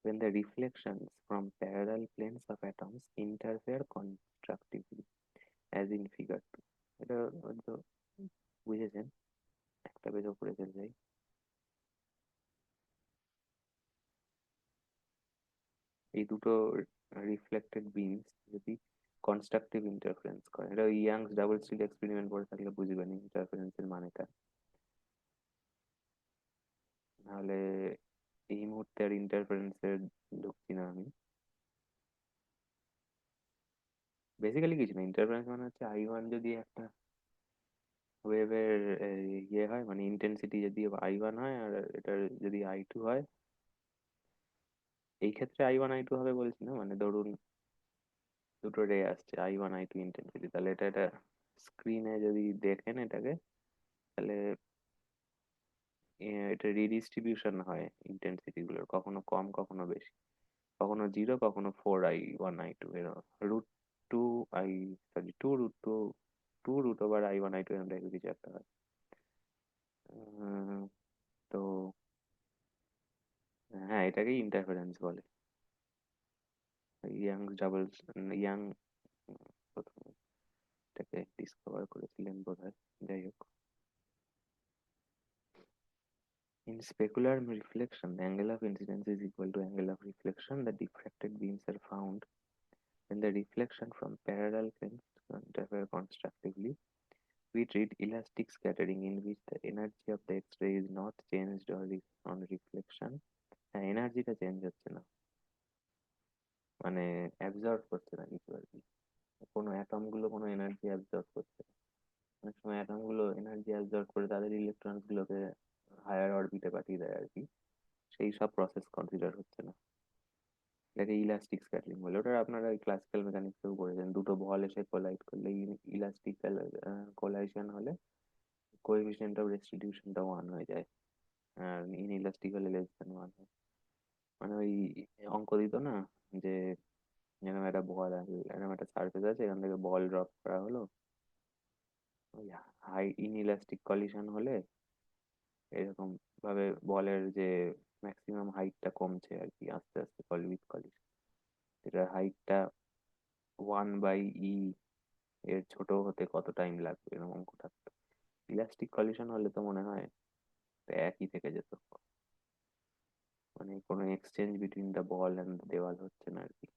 A: when the reflections from parallel planes of atoms interfere constructively, as in figure 2. এটা হয়তো বুঝেছেন একটা page উপরে চলে যাই। এই দুটো reflected beans যদি কনস্ট্রাকটিভ ইন্টারফারেন্স করে এটা ইয়াংস ডাবল স্লিট এক্সপেরিমেন্ট করে থাকলে বুঝবেন ইন্টারফারেন্সের মানেটা নাহলে এই মুহূর্তে আর ইন্টারফারেন্সের ঢুকছি না আমি। বেসিক্যালি কিছু না ইন্টারফারেন্স মানে হচ্ছে I1 যদি একটা ওয়েভের ইয়ে হয় মানে ইন্টেন্সিটি যদি I1 হয় আর এটার যদি I2 হয় এই ক্ষেত্রে I1 I2 হবে বলছি না মানে ধরুন দুটো রে আসছে I1 I2 ইন্টেন্সিটি তাহলে এটা স্ক্রিনে যদি দেখেন এটাকে তাহলে এটা রিডিস্ট্রিবিউশন হয় ইন্টেন্সিটি গুলোর কখনো কম কখনো বেশি কখনো 0 কখনো 4I1 I2 এরকম √2 I সরি 2√2 এরকম টাইপের কিছু একটা হয়। উম, তো হ্যাঁ এটাকেই ইন্টারফারেন্স বলে। ইয়াং ডাবল ইয়াং প্রথম এটাকে ডিসকভার করেছিলেন বোধহয়। যাই হোক in specular reflection the angle of incidence is equal to angle of reflection. The diffracted beams are found when the reflection from parallel planes interfere constructively. We treat elastic scattering in which the energy of the X-ray is not changed or on reflection. হ্যাঁ এনার্জিটা change হচ্ছে না মানে absorb করছে না কিছু আর কি কোনো অ্যাটম গুলো কোনো এনার্জি অ্যাবজর্ব করছে না। অনেক সময় অ্যাটম গুলো এনার্জি অ্যাবজর্ব করে তাদের ইলেকট্রনস গুলোকে হায়ার অরবিটে পাঠিয়ে দেয় আর কি সেই সব প্রসেস কনসিডার হচ্ছে না। এটাকে ইলাস্টিক স্ক্যাটারিং বলে ওটা আপনারা ক্লাসিক্যাল মেকানিক্সেও পড়েছেন দুটো বল এসে কোলাইড করলে ইলাস্টিক্যাল কোলাইশন হলে কোএফিসিয়েন্ট অফ রেস্টিটিউশনটা 1 হয়ে যায় আর ইনইলাস্টিক হলে লেস দ্যান 1 হয়। মানে ওই অঙ্ক দিত না যে এরকম একটা বল এরকম একটা সার্ফেস আছে এখান থেকে বল ড্রপ করা হলো ওই হাই ইনইলাস্টিক কলিশন হলে এরকম ভাবে বলের যে ম্যাক্সিমাম হাইটটা কমছে আর কি আস্তে আস্তে উইথ কলিশন এটার হাইটটা 1/e এর ছোট হতে কত টাইম লাগবে এরকম অঙ্ক থাকতো। ইলাস্টিক কলিশন হলে তো মনে হয় একই থেকে যেত মানে কোনো exchange between the ball and দেওয়াল হচ্ছে না আর কি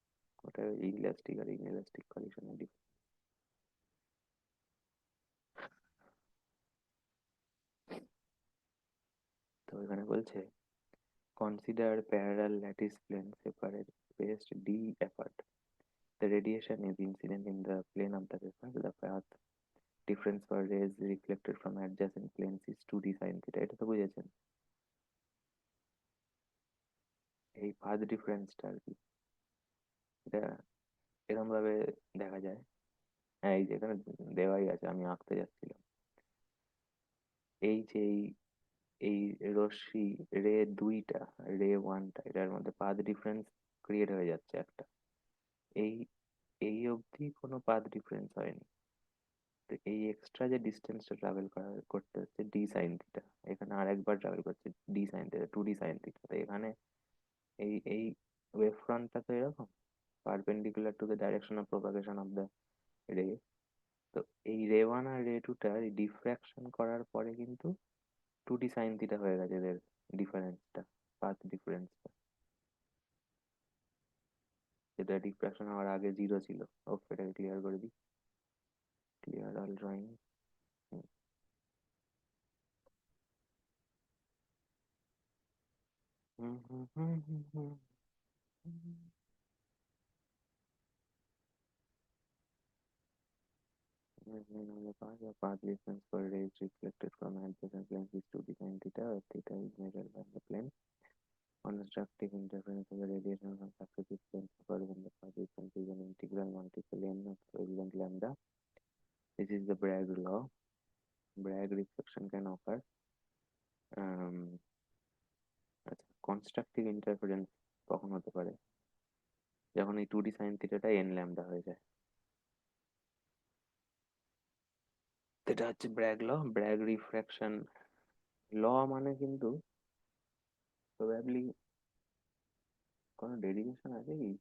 A: ওটা ইলাস্টিক আর ইনইলাস্টিক কলিশনের ডিফারেন্স। তো এখানে বলছে consider parallel lattice plane separate spaced d apart. The radiation is incident in the plane of the paper. The path difference for rays reflected from adjacent planes is 2d sin theta. এটা তো বুঝেছেন এই path ডিফারেন্সটা আর কি এটা এরকম ভাবে দেখা যায়। হ্যাঁ এই যে এখানে দেওয়াই আছে আমি আঁকতে যাচ্ছিলাম এই যে এই রশ্মি রে দুইটা রে ওয়ানটা এটার মধ্যে পাথ ডিফারেন্স ক্রিয়েট হয়ে যাচ্ছে একটা এই এই অবধি কোনো পাথ ডিফারেন্স হয়নি তো এই এক্সট্রা যে ডিস্টেন্সটা ট্রাভেল করতে হচ্ছে ডি সাইন থিটা, এখানে আর একবার ট্রাভেল করছে D sine theta, 2D sine theta. তো এখানে এই ওয়েভ ফ্রন্টটা তো এরকম perpendicular to the direction of propagation of the রে। তো এই রে ওয়ান আর রে টুটা ডিফ্র্যাকশন করার পরে কিন্তু 2D সাইন থিটা হয়ে গেছে এদের ডিফারেন্সটা, পাথ ডিফারেন্সটা, যেটা ডিফ্র্যাকশন হওয়ার আগে জিরো ছিল। ও এটাকে ক্লিয়ার করে দিই, clear all drawing. Hmm hmm hmm hmm hmm hmm. The path of path distance per ray is reflected from adjacent planes is 2D sin theta, where theta is measured by the plane. Constructive interference of the radiation from successive planes occurs when the path distance is an integral multiple n of wavelength lambda. This is the Bragg law. Bragg reflection can occur. আচ্ছা, constructive interference কখন হতে পারে? যখন এই 2D sign থিটাটা n lambda হয়ে যায়। এটা হচ্ছে ব্র্যাগ ল। ব্র্যাগ রিফ্র্যাকশন ল মানে কিন্তু প্রবাবলি কোনো ডেরিভেশন আছে কি?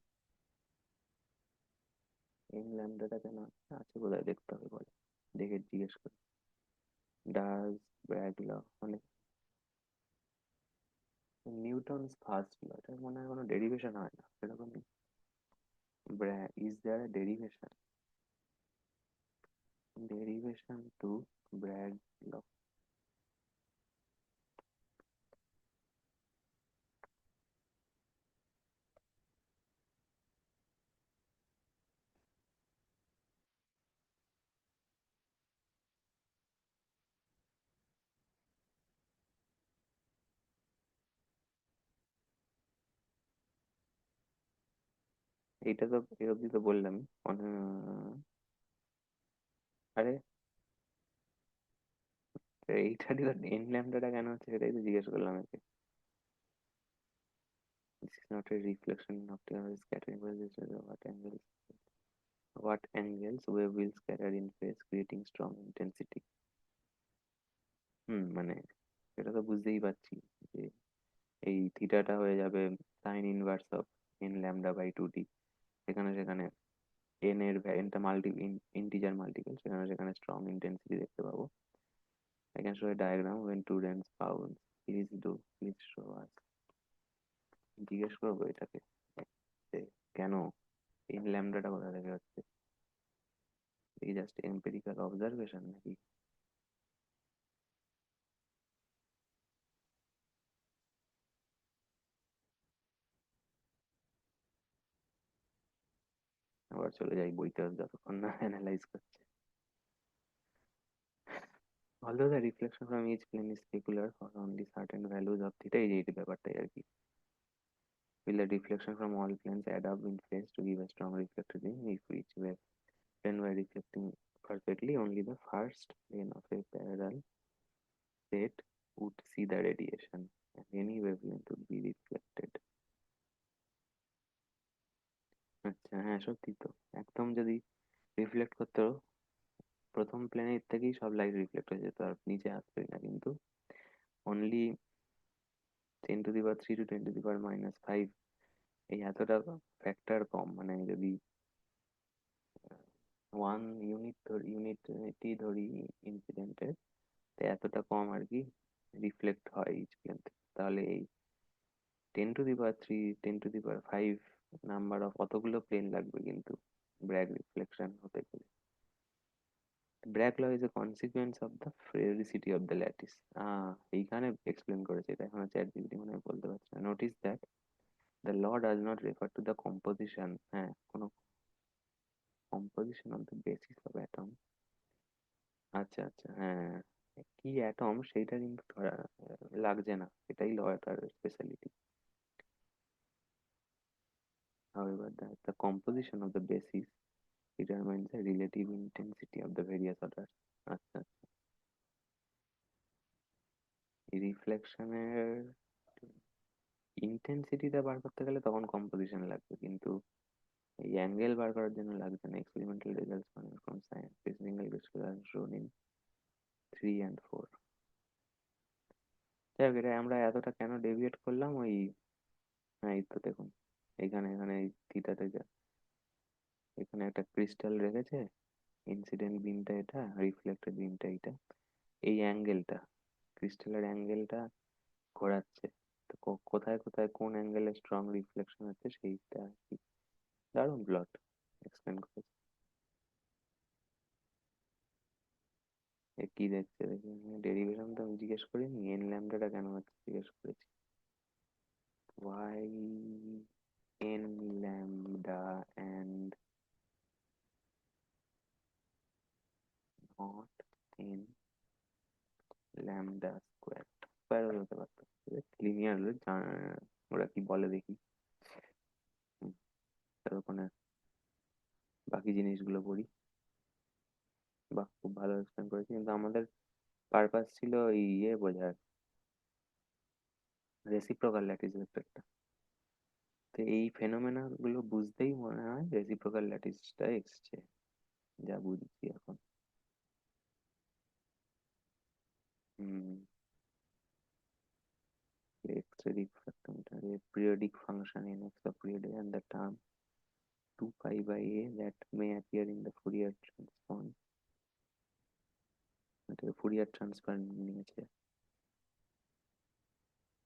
A: n ল্যামডাটা কেন আছে? আছে বোধহয়, দেখতে হবে পরে, দেখে জিজ্ঞেস করি। ডাজ ব্র্যাগ ল মানে নিউটনস ফার্স্ট ল, এটা মনে হয় কোনো ডেরিভেশন হয় না এরকম। Bragg is there derivation, derivation to Bragg law? এইটা তো এই অবধি তো বললাম। আরে এইটারই তো এন ল্যামডাটা কেন হচ্ছে সেটাই তো জিজ্ঞেস করলাম একে। This is not a reflection of the scattering resistance of what angles wave will scatter in phase creating strong intensity. মানে সেটা তো বুঝতেই পারছি যে এই থিটাটা হয়ে যাবে sine inverse of n lambda by 2D। সেখানে সেখানে এন এর এনটা ইন্টিজার মাল্টিপল, সেখানে সেখানে স্ট্রং ইন্টেন্সিটি দেখতে পাবো। I can show a diagram when two lengths bounds. Please show us. জিজ্ঞেস করবো এটাকে যে কেন এন ল্যামডাটা কোথা থেকে হচ্ছে, এই জাস্ট এম্পিরিক্যাল অবজারভেশন নাকি? আবার চলে যাই বইতে যতক্ষণ না অ্যানালাইজ করছে। Although the reflection from each plane is specular for only certain values of theta, এই যে ব্যাপারটাই আর কি। Will the reflection from all planes add up in phase to give a strong reflected beam? If each wave plane were reflecting perfectly, only the first plane of a parallel set would see the radiation and any wavelength would be reflected. আচ্ছা, হ্যাঁ সত্যি তো। একদম যদি reflect করতো প্রথম প্লেনের থেকেই সব লাইট রিফ্লেক্ট হয়ে যেত আর নিচে আসতোই না, কিন্তু অনলি 10⁻³ to 10⁻⁻5 এই এতটা ফ্যাক্টর কম, মানে যদি 1 ইউনিট ধরি ইনসিডেন্টের, তো এতটা কম আর কি রিফ্লেক্ট হয় ইচ প্লেন থেকে। তাহলে এই 10⁻³ 10⁻5 নাম্বার অফ অতগুলো প্লেন লাগবে কিন্তু ব্র্যাগ রিফ্লেকশন হতে গেলে। Bragg law is a consequence of the periodicity of the lattice. এইখানে এক্সপ্লেন করেছে, এটা এখনো চ্যাট জিপিটি মনে হয় বলতে পারছে না। Notice that the law does not refer to the composition, হ্যাঁ কোনো composition of the basis of atom. আচ্ছা আচ্ছা, হ্যাঁ কি অ্যাটম সেইটা কিন্তু ধরা লাগছে না, এটাই লটার speciality. However, the composition of the basis determines the relative intensity of the various orders. আচ্ছা, রিফ্লেকশনের ইন্টেন্সিটিটা বার করতে গেলে তখন কম্পোজিশন লাগবে, কিন্তু এই অ্যাঙ্গেল বার করার জন্য লাগছে না, experimental results from science single crystal শোন ইন 3 and 4। যাই হোক, এটা আমরা এতটা কেন ডেভিয়েট করলাম, ওই, হ্যাঁ এই তো দেখুন, এখানে এখানে এই থিটা থেকে এখানে একটা ক্রিস্টাল রেখেছে, ইনসিডেন্ট বিমটা এটা, রিফ্লেক্টেড বিমটা এটা, এই অ্যাঙ্গেলটা, ক্রিস্টালের অ্যাঙ্গেলটা ঘোরাচ্ছে। তো কোথায় কোথায় কোন অ্যাঙ্গেলে স্ট্রং রিফ্লেকশন হচ্ছে সেইটা আর কি। দারুণ প্লট এক্সপ্লেন করেছে। এ কি দেখছে দেখি, ডেরিভেশন তো আমি জিজ্ঞেস করিনি, এন ল্যামডাটা কেন হচ্ছে জিজ্ঞেস করেছি। Why n lambda and not n lambda square, square হতে পারতো, লিনিয়ার হলে ওরা কি বলে দেখি। হুম, ততক্ষণে বাকি জিনিসগুলো পড়ি। বাহ, খুব ভালো এক্সপ্লেন করেছি, কিন্তু আমাদের পারপাস ছিল এই বোঝার, রেসিপ্রোকাল ল্যাটিস ভেক্টরটা। তো এই ফেনোমেনা গুলো বুঝতেই মনে হয় রেসিপ্রোকাল ল্যাটিসটা এসছে, যা বুঝছি এখন। হুম, X-ray diffraction is a periodic function in X of period and the term 2 pi by a that may appear in the Fourier transform, এটা ফুরিয়ার ট্রান্সফর্ম নিয়েছে,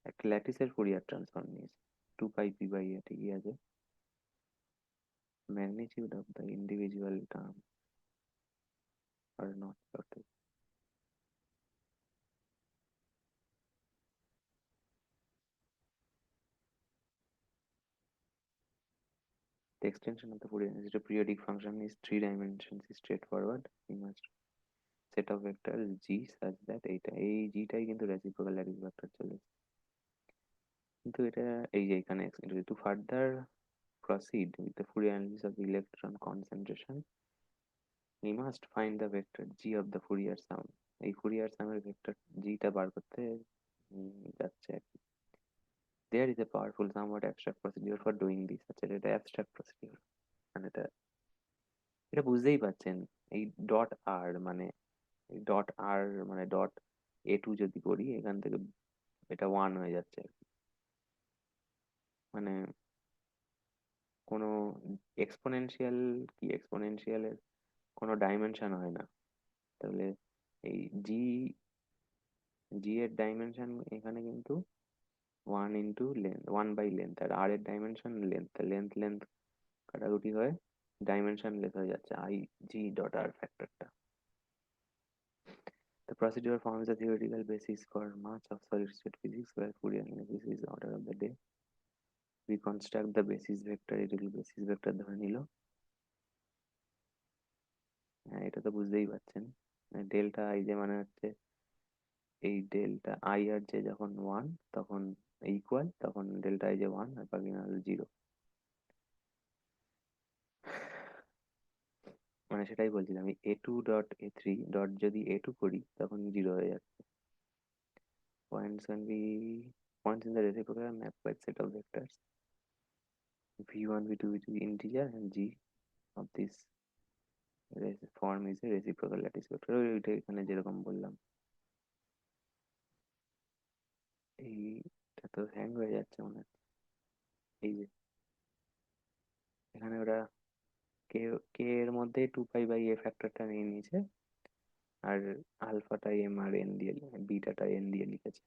A: একটা ল্যাটিসের ফুরিয়ার ট্রান্সফর্ম নিয়েছে, 2 pi p by a ঠিকই আছে, magnitude of the individual term are not certain. The extension of the Fourier periodic function is 3 dimensions straightforward. We must set of vectors g such that এইটা এই gটাই কিন্তু reciprocal lattice vector চলে, কিন্তু এটা এই যে এখানে two further proceed with the Fourier analysis of the electron concentration, we must find the vector g of the Fourier sum. এই ফুরিয়ার সামের ভেক্টর জিটা বার করতে যাচ্ছে আর কি। There is a powerful somewhat abstract procedure for doing this, আচ্ছা এটা abstract procedure, মানে এটা এটা বুঝতেই পারছেন, এই ডট আর মানে ডট আর মানে ডট A2 যদি করি এখান থেকে এটা 1 হয়ে যাচ্ছে আর কি। মানে কোনো এক্সপোনেনশিয়াল, কি এক্সপোনেনশিয়ালের কোনো ডাইমেনশন হয় না, তাহলে এই জি, জি এর ডাইমেনশন এখানে কিন্তু 1 বাই লেন্থ, আর আর এর ডাইমেনশন লেন্থ, লেন্থ লেন্থ কাটাকুটি হয়ে dimension less i g dot r ডট আর ফ্যাক্টরটা। The procedure forms a theoretical basis for much of solid state physics where Fourier analysis is order of the day. We construct the basis vector, এটুকু basis vector ধরে নিল। হ্যাঁ এটা তো বুঝতেই পারছেন, ডেল্টা আই যে মানে হচ্ছে এই ডেল্টা আই আর যে যখন 1 তখন ইকুয়াল, তখন ডেল্টা আই যে 1 আর বাকি না হলো 0, মানে সেটাই বলছিলাম, A2 ডট A3 ডট যদি A2 করি তখন 0 হয়ে যাচ্ছে। Points can be points in the reciprocal map by set of vectors v1 v2 which is integer and g of this form is a reciprocal lattice vector। ওইটা এখানে যেরকম বললাম, এইটা তো হ্যাং হয়ে যাচ্ছে মনে হচ্ছে, এই যে এখানে ওরা কে কে এর মধ্যে 2 pi by a ফ্যাক্টরটা নিয়ে নিয়েছে, আর আলফাটা এম আর এন দিয়ে, বিটাটা এন দিয়ে লিখেছে।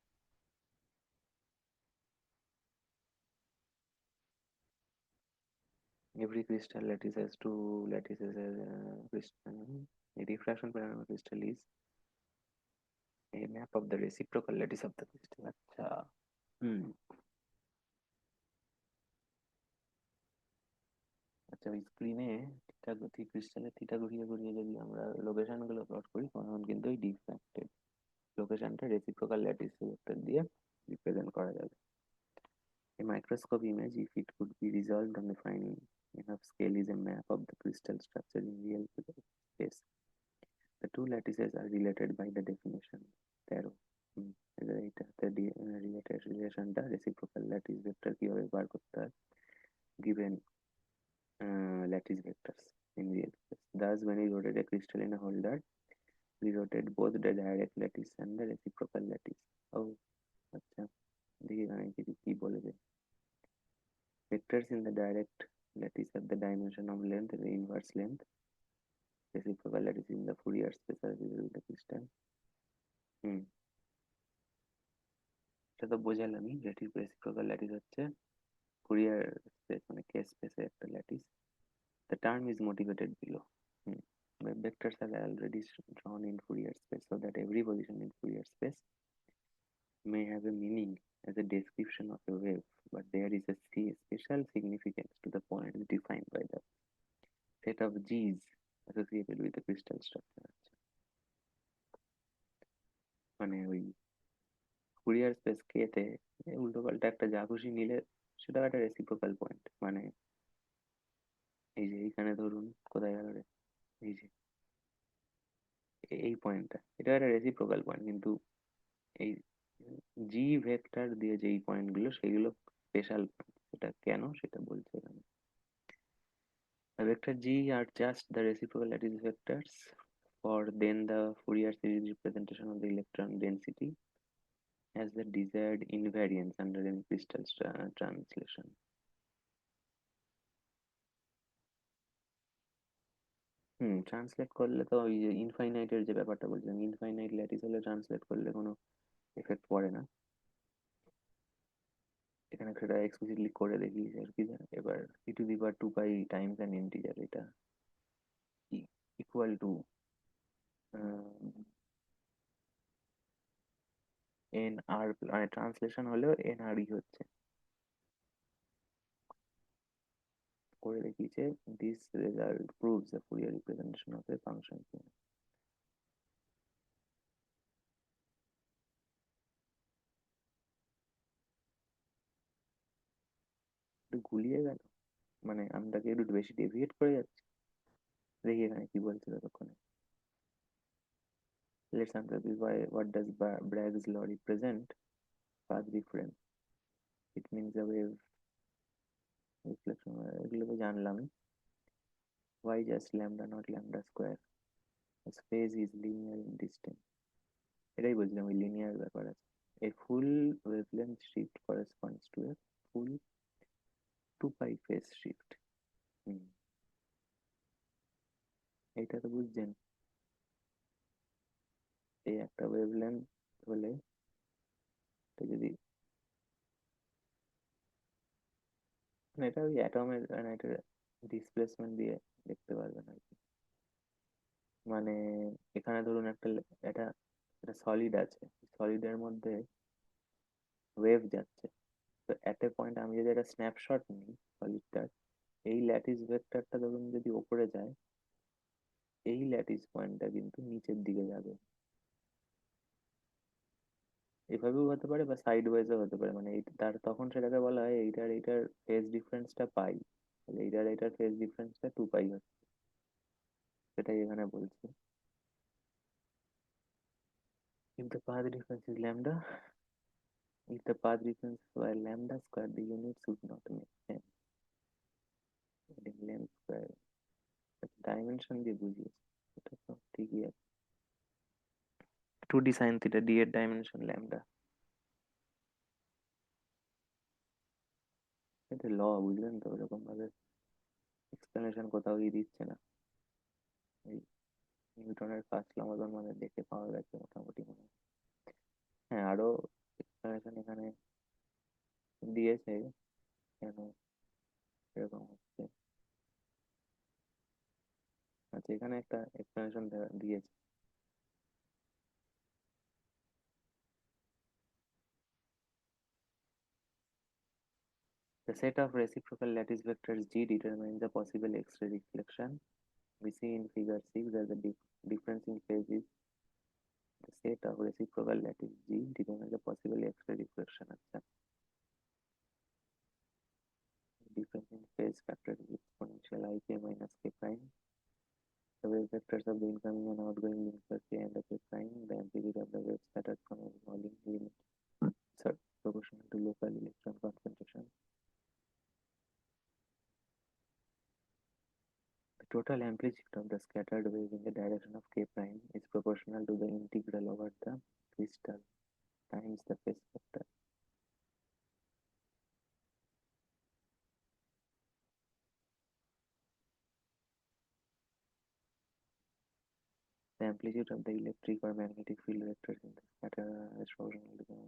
A: Every crystal lattice has two lattices as a crystal. A diffraction parameter crystal is a map of the reciprocal lattice of the crystal. আচ্ছা, হুম, আচ্ছা ওই স্ক্রিনে থিটা গতি ক্রিস্টালের থিটা ঘুরিয়ে ঘুরিয়ে যদি আমরা লোকেশন গুলো প্লট করি তখন কিন্তু ওই ডিফ্র্যাক্টেড লোকেশনটা রেসিপ্রোকাল ল্যাটিস ভেক্টর দিয়ে রিপ্রেজেন্ট করা যাবে। A microscope image, if it could be resolved on a fine enough scale, is a map of the crystal structure in real space. The two lattices are related by the definition তেরো। এইটাতে related রিলেশনটা reciprocal lattice vector কিভাবে বার করতে হয়, given lattice vectors in real space. Thus, when we rotate a crystal in a holder, we rotate both the direct lattice and the reciprocal lattice. Oh, আচ্ছা দেখি এখানে কি বলেছে vectors in the direct lattice have the dimension of length and the inverse length. Reciprocal lattice in the Fourier space are visible with the crystal. হুম এটা তো বোঝালামই reciprocal lattice হচ্ছে Fourier space মানে K space এর একটা lattice. The term is motivated below. Hmm. The vectors are already drawn in Fourier space so that every position in Fourier space may have a meaning as a description of a wave, but there is a special significance to the points defined by the set of G's associated with the crystal structure. মানে ওই Fourier space কেতে উল্টো পাল্টা একটা যা খুশি নিলে সেটা একটা রেসিপ্রোকাল পয়েন্ট মানে এই যে এইখানে ধরুন কোথায় গেল রে এই যে এই পয়েন্টটা এটা একটা রেসিপ্রোকাল পয়েন্ট কিন্তু এই জি ভেক্টর দিয়ে যেই পয়েন্টগুলো সেগুলো স্পেশাল পয়েন্ট সেটা কেন সেটা বলছে এখানে the vector g are just the reciprocal lattice vectors for then the Fourier series representation of the electron density as the desired invariance under any crystal translation. Translate করলে তো ওই যে ইনফাইনাইটের যে ব্যাপারটা বলছিলাম ইনফাইনাইট ল্যাটিস হলে ট্রান্সলেট করলে কোনো এফেক্ট পড়ে না এখানে সেটা এক্সপ্লিসিটলি করে দেখিয়েছে আর কি এবার e to the power 2 pi times an integer এটা ইকুয়াল টু এন আর মানে ট্রান্সলেশন হলেও এন আর ই হচ্ছে করে দেখিয়েছে this result proves the Fourier representation of a function একটু গুলিয়ে গেল মানে আমটাকে একটু বেশি ডেভিয়েট করে যাচ্ছে দেখি এখানে কি বলছে ততক্ষণে let's answer this by what does Bragg's law represent path difference it means a wave reflection এগুলো তো জানলামই why just lambda not lambda square space is linear in distance এটাই বলছিলাম ওই লিনিয়ার ব্যাপার আছে a full wavelength shift corresponds to a full 2 pi phase shift হুম এইটা তো বুঝছেন এই একটা ওয়েভলেন্থ হলে এটা যদি মানে এটা ওই অ্যাটমের মানে এটা ডিসপ্লেসমেন্ট দিয়ে দেখতে পারবেন আর কি মানে এখানে ধরুন একটা এটা একটা সলিড আছে সলিডের মধ্যে ওয়েভ যাচ্ছে তো অ্যাট এ পয়েন্ট আমি যদি একটা স্ন্যাপশট নিই সলিডটার এই ল্যাটিস ভেক্টরটা ধরুন যদি ওপরে যায় এই ল্যাটিস পয়েন্টটা কিন্তু নিচের দিকে যাবে এভাবেও হতে পারে বা সাইড ওয়াইজও হতে পারে মানে তার তখন সেটাকে বলা হয় এইটার ফেজ ডিফারেন্সটা পাই এইটার ফেজ ডিফারেন্সটা 2 পাই হচ্ছে সেটাই এখানে বলছে if the path difference is lambda if the path difference by lambda square the unit should not make sense length square dimension দিয়ে বুঝিয়েছে এটা তো ঠিকই আছে 2d sin theta d এর ডাইমেনশন ল্যামডা এটা ল বুঝলেন তো এরকম ভাবে এক্সপ্লেনেশন কোথাও দিচ্ছে না এই নিউটনের ফার্স্ট ল মতন মানে দেখে পাওয়া গেছে মোটামুটি মনে হয় হ্যাঁ আরো এক্সপ্লেনেশন এখানে দিয়েছে কেন এরকম হচ্ছে আচ্ছা এখানে একটা এক্সপ্লেনেশন দিয়েছে the set of reciprocal lattice vectors G determines the possible X-ray reflection. We see in figure 6 that the difference in phase is the set of reciprocal lattice G determines the possible X-ray reflection. Difference in phase factor is exponential ik minus k prime. The wave vectors of the incoming and outgoing links are k and k prime. The amplitude of the wave scattered from a volume limit proportional to local electron concentration. total amplitude of the scattered wave in the direction of k prime is proportional to the integral over the crystal times the phase vector. The amplitude of the electric or magnetic field vectors in the scatter is proportional to the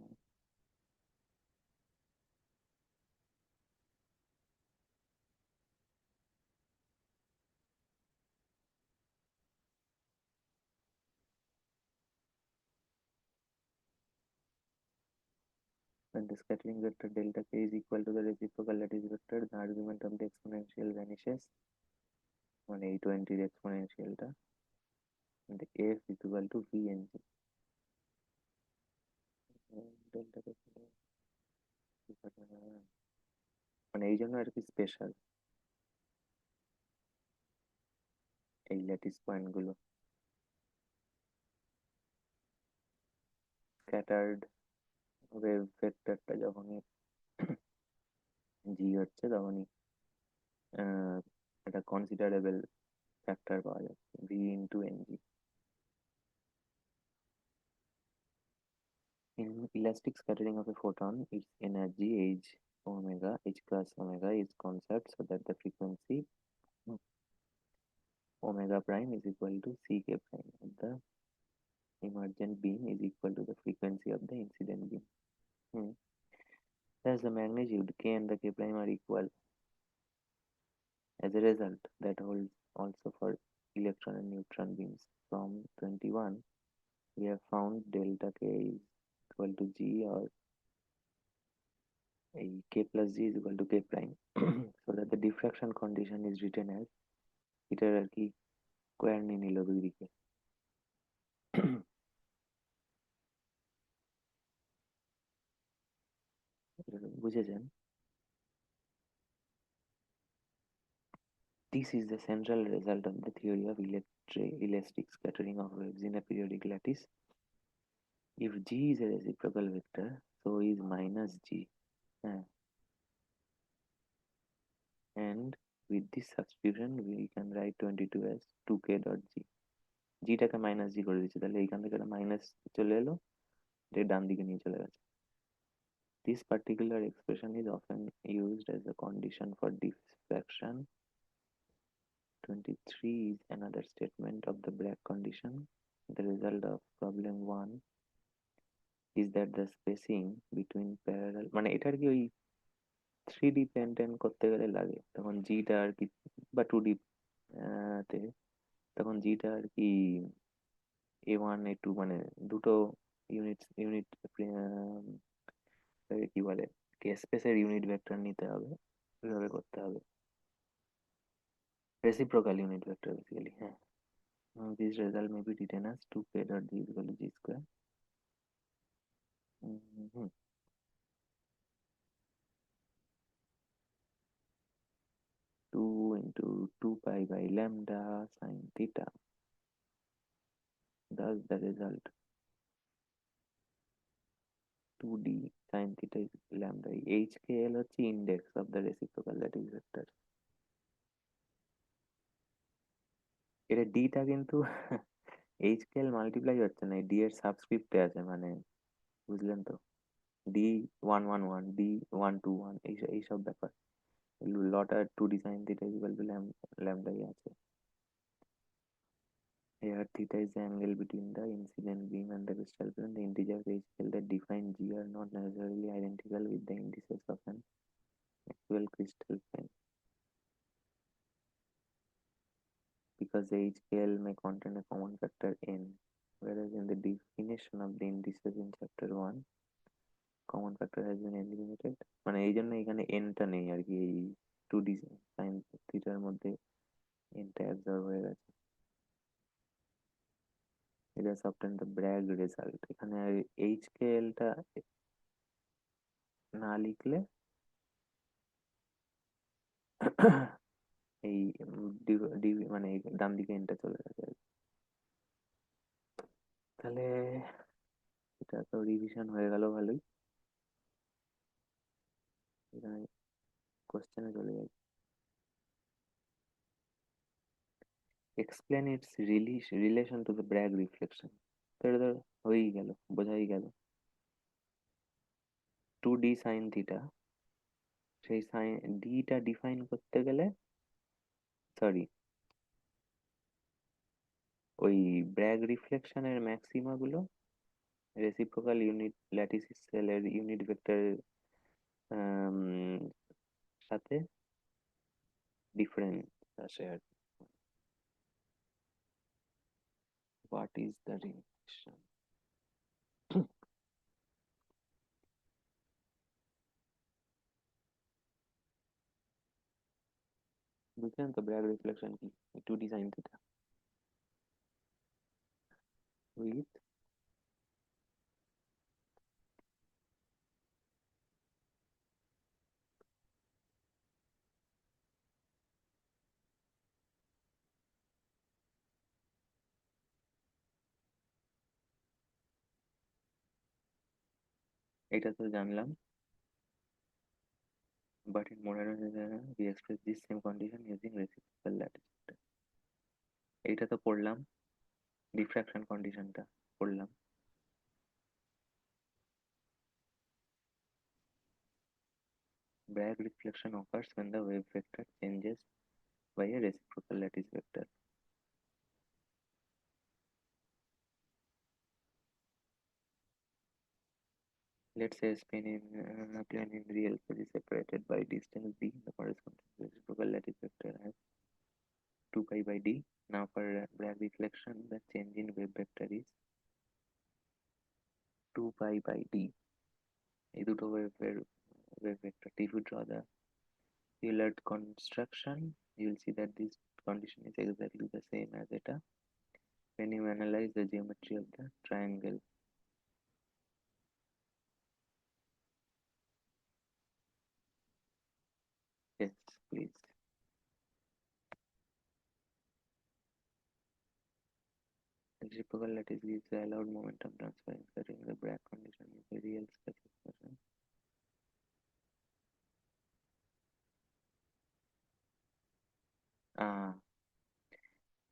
A: when the scattering vector delta k is equal to the reciprocal lattice vector, the argument of the exponential vanishes. মানে এই 20 এর এক্সপোনেনশিয়ালটা and f is equal to v and g. Delta কে মানে এই জন্য আর কি স্পেশাল এই ল্যাটিস পয়েন্ট গুলো স্ক্যাটার্ড ওয়েভ ভেক্টরটা যখনই জি হচ্ছে তখনই একটা কনসিডারেবল ফ্যাক্টর পাওয়া যাচ্ছে v into n g. In elastic scattering of a photon, its energy h omega h plus omega is conserved so that the frequency omega prime is equal to ck prime of the emergent beam is equal to the frequency of the incident beam. Thus the magnitude k and the k prime are equal. As a result, that holds also for electron and neutron beams. From 21, we have found delta k is equal to g, or a k plus g is equal to k prime, so that the diffraction condition is written as এটার আর কি square নিয়ে নিল দুই দিকে। বুঝেছেন? This is the central result of the theory of elastic scattering of waves in a periodic lattice. If g is a reciprocal vector, so is minus g. And with this substitution, we can write 22 as 2k dot g. জিটাকে minus g করে দিচ্ছি, তাহলে এইখান থেকে একটা minus চলে এলো, এটা ডান দিকে নিয়ে চলে গেছে। This particular expression is often used as a condition for diffraction. 23 is another statement of the Bragg condition. The result of problem 1 is that the spacing between parallel মানে এটার কি ওই 3D পেন করতে গেলে লাগে, তখন জিটা আর কি, বা 2D তে তখন জিটা আর কি A1 A2 মানে দুটো ইউনিট কি বলে স্পেসের ইউনিট ভেক্টর নিতে হবে, এভাবে করতে হবে, রেসিপ্রোকাল ইউনিট ভেক্টর বেসিক্যালি। হ্যাঁ, this result may be written as 2k dot g is equal to g square. 2 into 2 pi by lambda sine theta. Thus the result 2d sine theta is lambda. HKL হচ্ছে index of the reciprocal lattice vector. এটা ডিটা কিন্তু HKL multiply হচ্ছে না, D এর সাবস্ক্রিপ্টে আছে, মানে বুঝলেন তো, ডি 111 ডি 121 এইসব ব্যাপার, লটা 2d sine theta is equal to lambda আছে। Here theta is the angle between the incident beam and the crystal plane. The integers HKL that define G are not necessarily identical with the indices of an actual crystal plane, because the HKL may contain a common factor n, whereas in the definition of the indices in chapter 1, common factor has been eliminated. মানে এই জন্য এখানে nটা নেই আর কি, এই 2d sin থিটার মধ্যে nটা absorb হয়ে গেছে। It has obtained the Bragg result. এখানে HKL টা না লিখলে এই মানে ডান দিকে এনটা চলে গেছে। তাহলে এটা তো রিভিশন হয়ে গেল ভালোই। এখানে কোশ্চেনে চলে যাই। Explain its relation to the brag reflection. তো এটা তো হয়েই গেল, বোঝাই গেল। 2d সাইন থিটা, সেই সাইন ডিটা ডিফাইন করতে গেলে, সরি, ওই ব্র্যাগ রিফ্লেকশনের ম্যাক্সিমা গুলো রেসিপ্রোকাল ইউনিট ল্যাটিস সেলের ইউনিট ভেক্টর সাথে ডিফারেন্স আসে আর কি। What is the relation? বুঝলেন তো ব্র্যাগ রিফ্লেকশন কি? 2d সাইন থিটা উইথ, এটা তো জানলাম। But in modern we express this same condition using reciprocal lattice vector. এইটা তো পড়লাম, ডিফ্রাকশন কন্ডিশনটা পড়লাম। Bragg reflection occurs when the wave vector changes by a reciprocal lattice vector. Let's say a plane in real space is separated by distance d. The corresponding reciprocal lattice vector has 2 pi by d. Now for Bragg reflection, the change in wave vector is 2 pi by d. এই দুটো wave vector. If you draw the Euler construction, you will see that this condition is exactly the same as eta when you analyze the geometry of the triangle. Yes, please. Reciprocal lattice gives the allowed momentum transfer inserting the Bragg condition in the real space expression.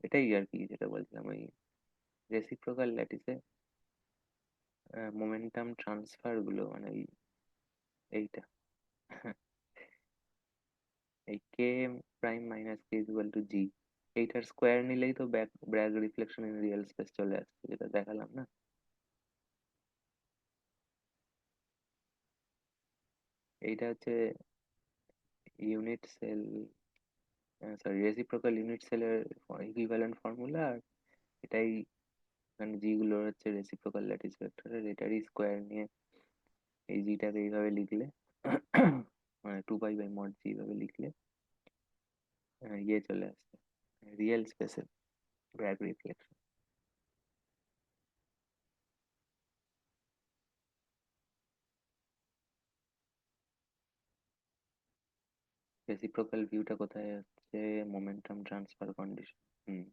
A: এটাই আর কি যেটা বলছিলাম, ওই reciprocal ল্যাটিসে momentum transfer গুলো মানে এইটা এই k prime minus k equal to g, এইটার স্কোয়ার নিলেই তো Bragg reflection in real space চলে আসছে, যেটা দেখালাম না। এইটা হচ্ছে unit cell, sorry, reciprocal unit সেলের ইকুইভ্যালেন্ট ফর্মুলা। আর এটাই মানে জি গুলো হচ্ছে রেসিপ্রোকাল ল্যাটিস ভেক্টরের, এটারই স্কোয়ার নিয়ে এই জিটাকে এইভাবে লিখলে মানে 2 পাই বাই মড জি এইভাবে লিখলে ইয়ে চলে আসছে রিয়েল স্পেসে ব্র্যাগ রিফ্লেকশন। রেসিপ্রোকাল ভিউটা কোথায় হচ্ছে? Momentum transfer condition. হুম,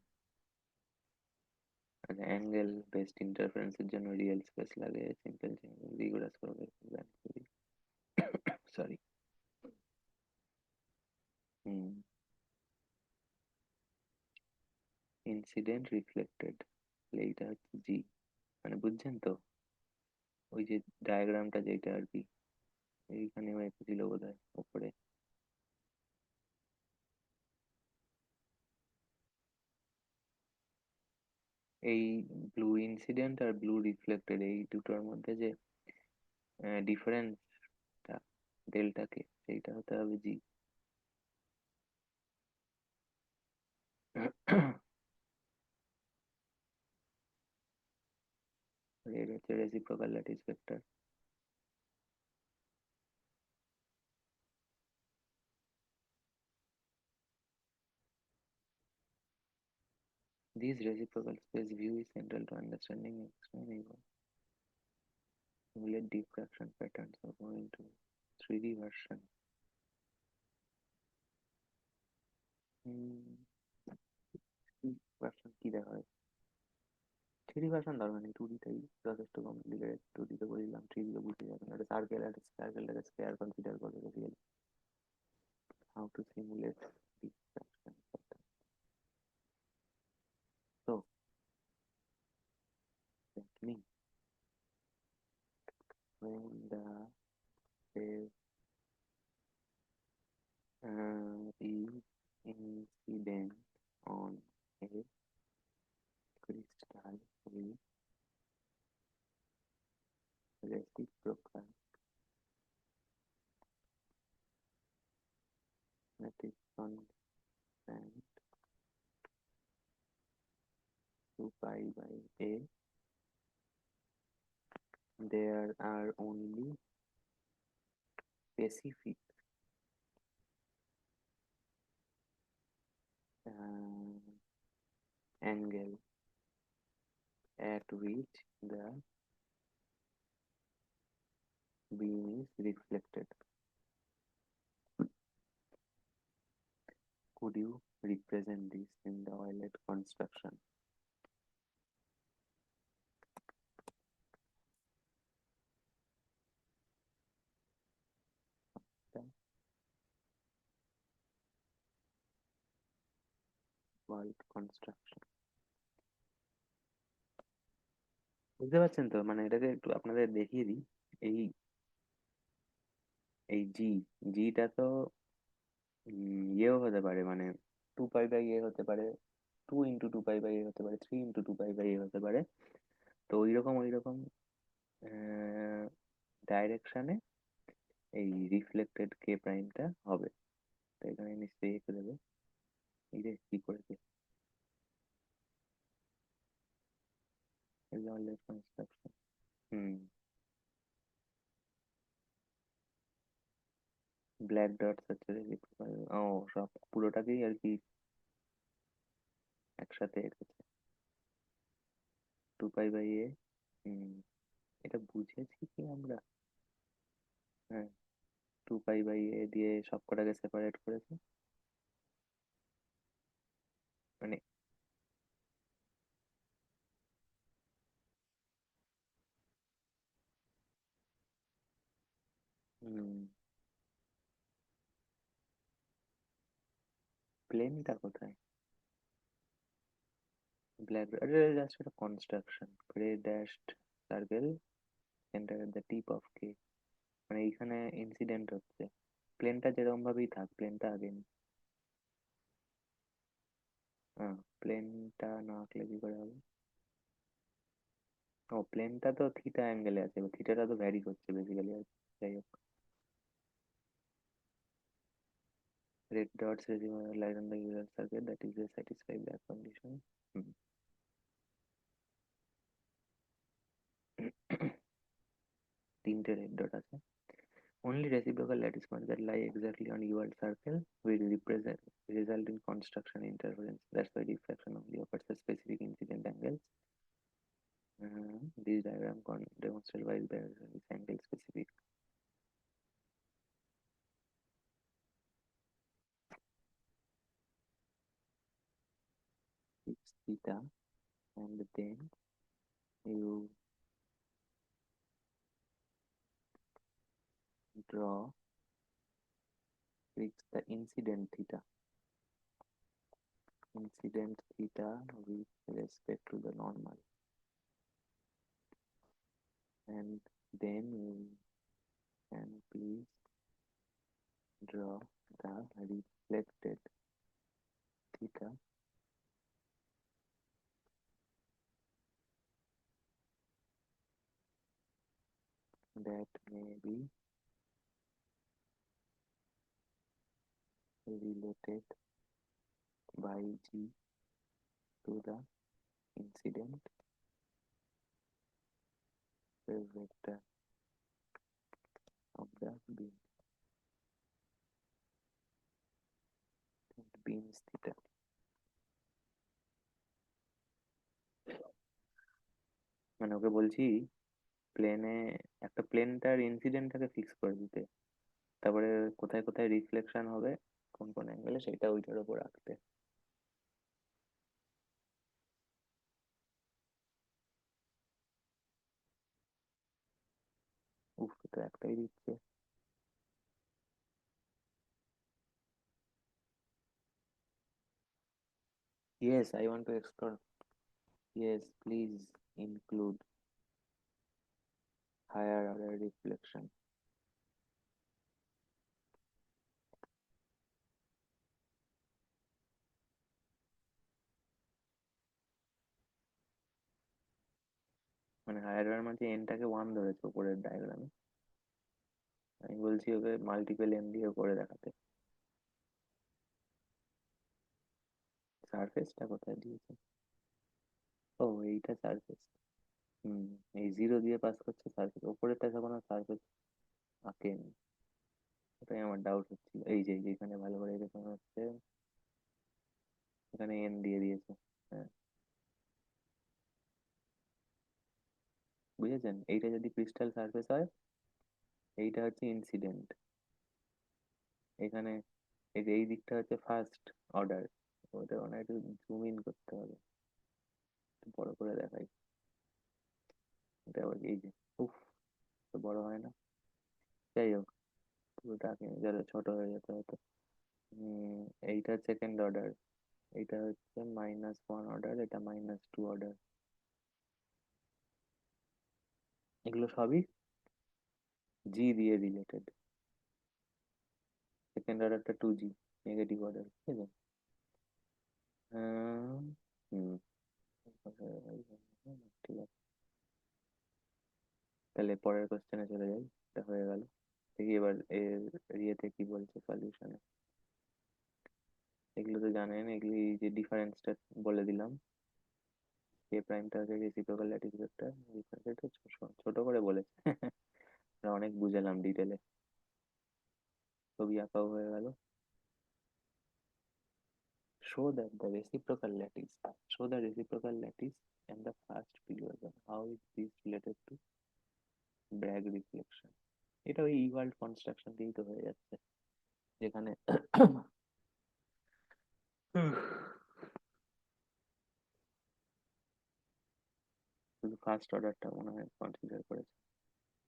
A: মানে অ্যাঙ্গেল বেসড ইন্টারফারেন্সের জন্য রিয়েল স্পেস লাগে, simple simple rigorous problem, sorry. Hmm, incident reflected, এইটা হচ্ছে জি, মানে বুঝছেন তো? ওই যে ডায়াগ্রামটা যেটা আর কি এইখানেও এঁকেছিল বোধ হয় উপরে। এই ব্লু ইনসিডেন্ট আর ব্লু রিফ্লেক্টেড এই দুটোর মধ্যে যে ডিফারেন্সটা ডেল্টাকে, সেইটা হতে হবে জি। এর হচ্ছে reciprocal lattice vector. This reciprocal space view is central to understanding and explaining simulate diffraction patterns of moving to 3D version. Version কি দেখা হয়? 3D ভার্সন দরকার নেই, 2D-টাই যথেষ্ট কমপ্লিকেটেড। 2D-তে বললাম, 3D-তে বুঝে যাবেন। একটা সার্কেলটাকে স্কোয়ার কনসিডার করে real how to simulate diffraction pattern. me when the wave is incident on a crystal with reciprocal lattice constant 2 pi by a, there are only specific angle at which the beam is reflected. Could you represent this in the Euler construction? The world construction. বুঝতে পারছেন তো? মানে এটাকে একটু আপনাদের দেখিয়ে দিই। এই এই জিটা তো ইয়েও হতে পারে, মানে 2 পাই বাই এ হতে পারে, 2 × 2 পাই বাই এ হতে পারে, 3 × 2 পাই বাই এ হতে পারে। তো ওইরকম ডাইরেকশনে এই রিফ্লেক্টেড কে প্রাইমটা হবে। তো এখানে নিশ্চয়ই এঁকে দেবে। এই রে কি করেছে, ললের কনস্ট্রাকশন। হুম, ব্ল্যাক ডটস হচ্ছে reciprocal, ও সব পুরোটাকেই আর কি একসাথে এঁকেছে। 2 পাই বাই এ। হুম, এটা বুঝেছি কি আমরা? হ্যাঁ, 2 পাই বাই এ দিয়ে সব কটাকে সেপারেট করেছে, মানে প্লেনটা কোথায়? ব্ল্যাক, আরে জাস্ট একটা construction, grey dashed circle centre at the tip of k, মানে এইখানে ইনসিডেন্ট হচ্ছে। প্লেনটা যেরকম ভাবেই থাক, প্লেনটা আগে নি। হ্যাঁ, প্লেনটা না আঁকলে কি করে হবে? ও, প্লেনটা তো থিটা অ্যাঙ্গেলে আছে, থিটাটা তো ভ্যারি করছে বেসিক্যালি। যাই হোক, red dots light on the usual circuit that is satisfy that condition. হুম। তিনটে রেড ডট আছে। Only reciprocal lattice points that lie exactly on Ewald circle will represent result in construction interference. That's why diffraction only occurs at specific incident angles. This diagram demonstrates why is angle specific. It's theta, and then you draw fix the incident theta with respect to the normal, and then you can please draw the reflected theta that may be related by g to the incident vector of the beams theta. মানে ওকে বলছি প্লেনে, একটা প্লেনটার ইনসিডেন্টটাকে fix করে দিতে, তারপরে কোথায় কোথায় reflection হবে, কোন কোন অ্যাঙ্গেলে, সেটা ওইটার উপর রাখতে। উফ, তো একটাই দিচ্ছে। Yes, I want to explore. Yes, please include. Higher order reflection. মানে হায়ার অর্ডার মানে এনটাকে ওয়ান ধরেছে উপরের ডায়াগ্রামে, আমি বলছি ওকে মাল্টিপল এন দিয়ে করে দেখাতে। সারফেসটা কোথায় দিয়েছে? ও, এইটা সারফেস। হুম, এই জিরো দিয়ে পাস করছে সারফেস, ওপরেরটা কোনো সারফেস আঁকেনি। ওটাই আমার ডাউট হচ্ছিল। এই যে এখানে ভালো করে দেখানো হচ্ছে, এখানে এন দিয়ে দিয়েছে। হ্যাঁ, বুঝেছেন? এইটা যদি ক্রিস্টাল সারফেস হয়, এইটা হচ্ছে ইনসিডেন্ট। এখানে এই যে এই দিকটা হচ্ছে ফার্স্ট অর্ডার। ওটা মানে একটু জুম ইন করতে হবে, একটু বড় করে দেখাই। এটা আবার এই যে, উফ, তো বড় হয় না। যাই হোক, পুরোটা আঁকে যারা ছোট হয়ে যেতে হতো। এইটা সেকেন্ড অর্ডার, এইটা হচ্ছে -1 অর্ডার, এটা -2 অর্ডার। এগুলো সবই জি দিয়ে রিলেটেড। সেকেন্ড অর্ডারটা 2G, নেগেটিভ অর্ডার, ঠিক আছে। আহ, হুম, ঠিক আছে। তাহলে পরের কোশ্চেনে চলে যাই, এটা হয়ে গেল। দেখি এবার এর ইয়েতে কি বলছে সলিউশনে। এগুলো তো জানেন, এগুলি যে ডিফারেন্সটা বলে দিলাম। কে প্রাইমটা হচ্ছে রেসিপ্রোকাল ল্যাটিস ভেক্টর, এটা ছোট করে বলেছে। অনেক বুঝালাম ডিটেলে। ছবি আঁকাও হয়ে গেল। show that the reciprocal lattice show the reciprocal lattice and the first period, how is this related to Bragg reflection? এটা ওই ইওয়ার্ল্ড কনস্ট্রাকশন দিয়েই তো হয়ে যাচ্ছে, যেখানে শুধু ফার্স্ট অর্ডারটা মনে হয় কনসিডার করেছে।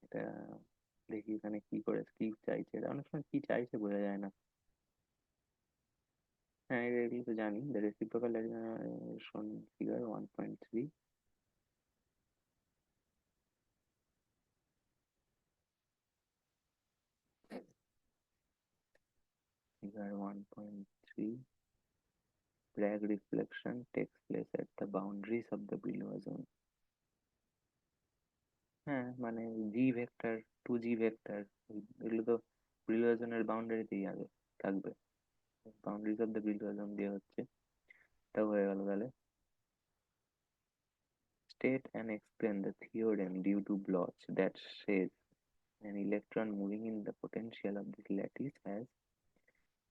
A: এটা দেখি এখানে কি করে, কি চাইছে, এটা অনেক সময় কি চাইছে বোঝা যায় না। হ্যাঁ, এগুলো তো জানি, দ্য রেসিপ্রোকাল শোন figure 1.3। figure 1.3, Bragg reflection takes place at the boundaries of the Brillouin zone। হ্যাঁ, মানে জি ভেক্টর, 2G ভেক্টর, এগুলো তো Brillouin zone এর বাউন্ডারিতেই আগে থাকবে। Boundaries of the Brillouin zone দিয়ে হচ্ছে, এটাও হয়ে গেল তাহলে। State and explain the theorem due to Bloch that says an electron moving in the potential of this lattice has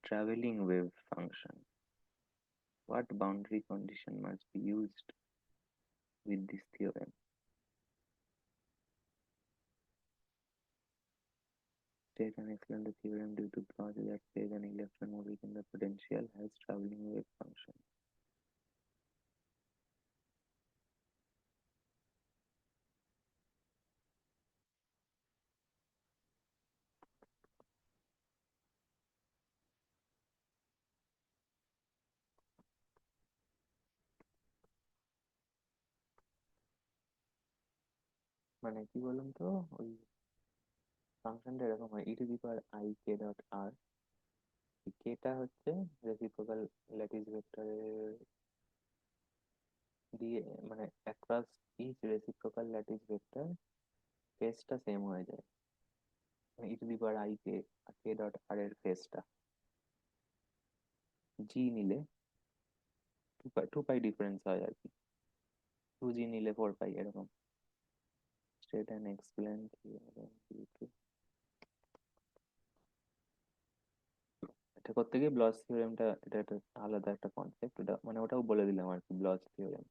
A: traveling wave function. What boundary condition must be used with this theorem? State and explain the theorem due to Bloch that says an electron moving in the potential has traveling wave function. মানে কি বলুন তো, ওই ফাংশনটা এরকম হয়, e⁻i k.r। কেটা হচ্ছে রেসিপ্রোকাল ল্যাটিস ভেক্টরের দিয়ে, মানে across each reciprocal lattice vector ফেসটা সেম হয়ে যায়। e⁻i k.r এর ফেসটা জি নিলে 2 পাই ডিফারেন্স হয় আর কি, 2G নিলে 4 পাই এরকম। স্টেট অ্যান্ড এক্সপ্লেন, এটা করতে গিয়ে ব্লচ থিওরেমটা, এটা একটা আলাদা একটা কনসেপ্ট, ওটা মানে ওটাও বলে দিলাম আর কি, blotch theorem.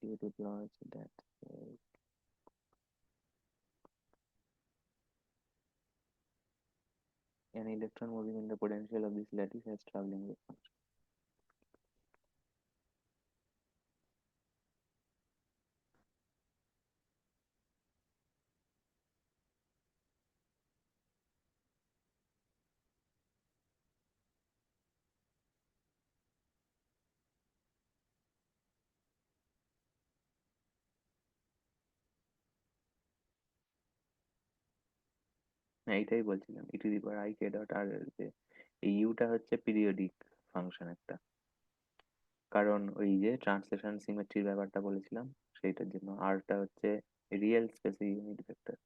A: Due to Bloch that an electron moving in the potential of this lattice has traveling wave function. হ্যাঁ এইটাই বলছিলাম, e to the power i k dot r এর যে এই ইউটা হচ্ছে পিরিয়ডিক ফাংশন একটা, কারণ ওই যে ট্রান্সলেশন সিমেট্রির ব্যাপারটা বলেছিলাম, সেইটার জন্য আরটা হচ্ছে রিয়েল স্পেসে unit vector.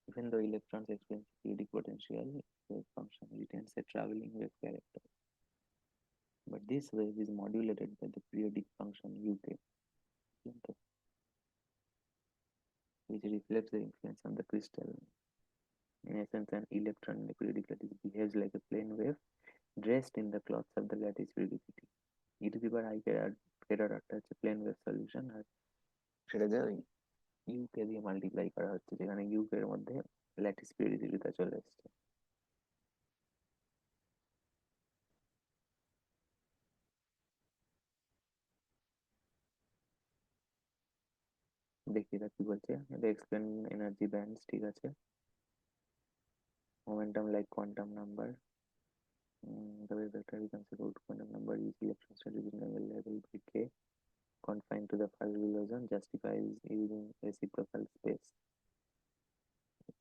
A: Even though electrons experience periodic potential, wave function retains a traveling wave character, but this wave is modulated by the periodic function UK, which reflects the influence on the crystal. In essence, an electron in a periodic lattice behaves like a plane wave dressed in the cloths of the lattice periodicity. E to the power I cater একটা হচ্ছে plane wave solution, আর সেটাকে ওই UK দিয়ে multiply করা হচ্ছে, যেখানে UK এর মধ্যে ল্যাটিস পিরিয়ডিকিটা চলে এসছে। দেখি এটা কি বলছে, এটা এক্সপ্লেন এনার্জি ব্যান্ডস, ঠিক আছে। Momentum like quantum number, the wave vector becomes a root quantum number is electrostatic level by k confined to the first boson justifies using reciprocal space.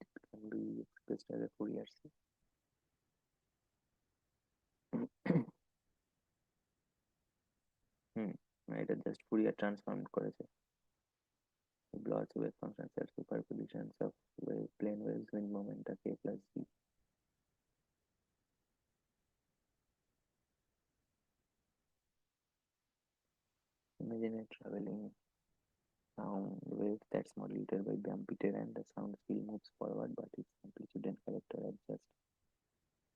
A: It can be expressed as a Fourier series. হুম, এটা just Fourier transform করেছে। Bloch's wave functions are superpositions of plane waves with momenta k plus g. Imagine a traveling sound wave that's modulated by Dampeter, and the sound still moves forward, but its amplitude and character adjust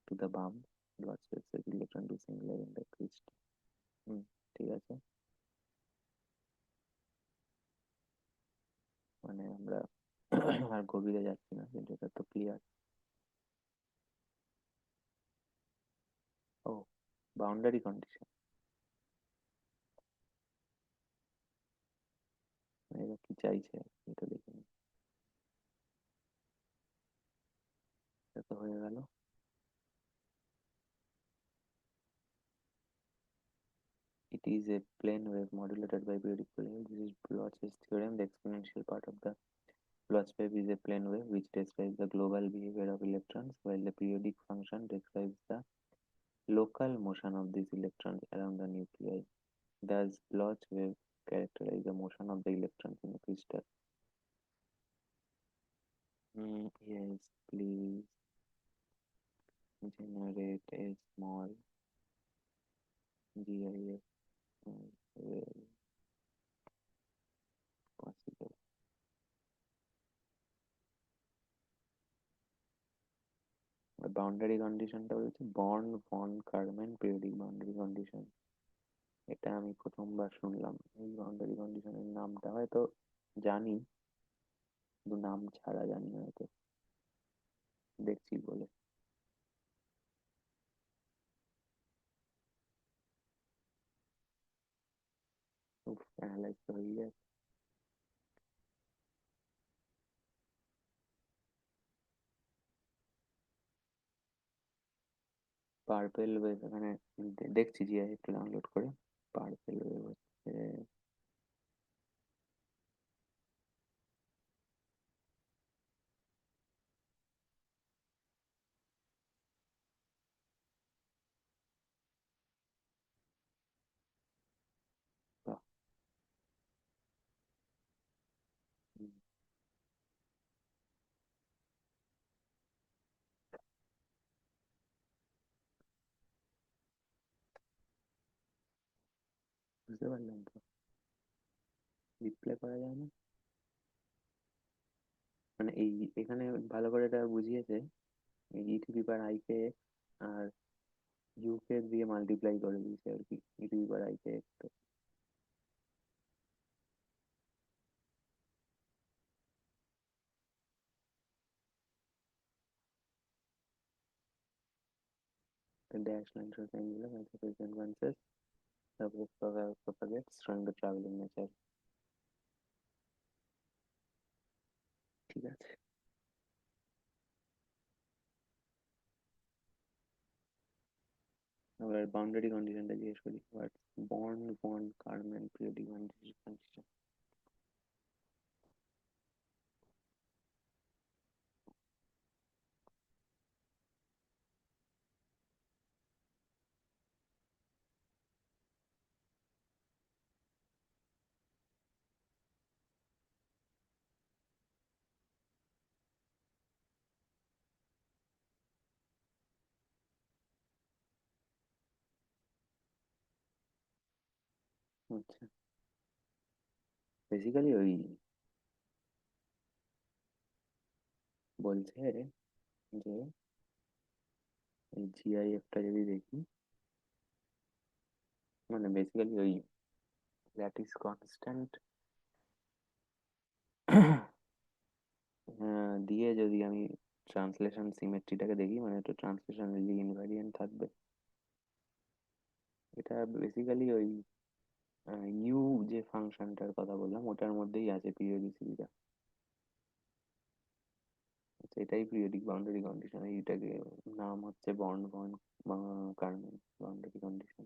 A: to the bump. Bloch's wave says electron do similar in the crystal. হুম, ঠিক আছে। মানে আমরা আর গভীরে যাচ্ছি না, কিন্তু এটা তো ক্লিয়ার। ও, বাউন্ডারি কন্ডিশন, এরা কি চাইছে এটা দেখে নিই। এটা তো হয়ে গেল। It is a plane wave modulated by periodic wave. This is Bloch's theorem. The exponential part of the Bloch wave is a plane wave which describes the global behavior of electrons, while the periodic function describes the local motion of these electrons around the nuclei. Thus, Bloch wave characterize the motion of the electrons in a crystal. Yes, please generate a small GIF where possible. Boundary কন্ডিশনটা বলছে Born von Karman periodic boundary condition. এটা আমি প্রথমবার শুনলাম। এই boundary কন্ডিশনের নামটা হয়তো জানি, কিন্তু নাম ছাড়া জানি না হয়তো, দেখছি বলে। উফ, অ্যানালাইজ তো হয়ে যায়। পার্পেল ওয়েভ এখানে দেখছি, যে একটু ডাউনলোড করে। পার্পেল ওয়েভ হচ্ছে, বাহ, হুম, বুঝতে পারলাম তো, রিপ্লে করা যায় না। মানে এই এখানে ভালো করে এটা বুঝিয়েছে, এই e to the power i k r u k দিয়ে মাল্টিপ্লাই করে দিয়েছে আর কি, e to the power i k. The dash line shows the angular as the frequencies the wave propagates, showing the traveling nature. ঠিক আছে, আবার boundary কন্ডিশনটা জিজ্ঞেস করি, but Born von Karman periodic boundary condition. আচ্ছা, বেসিক্যালি ওই বলছে যে এই জিআইএফটা যদি দেখি, মানে বেসিক্যালি ওই ল্যাটিস কনস্ট্যান্ট দিয়ে যদি আমি ট্রান্সলেশন সিমেট্রিটাকে দেখি, মানে একটু ট্রান্সলেশন ইনভ্যারিয়েন্ট থাকবে। এটা বেসিক্যালি ওই ইউ যে ফাংশনটার কথা বললাম ওটার মধ্যেই আছে পিরিয়ডিসিটিটা। এটাই পিরিয়ডিক বাউন্ডারি কন্ডিশন, এইটাকে নাম হচ্ছে bond bond kernel boundary condition.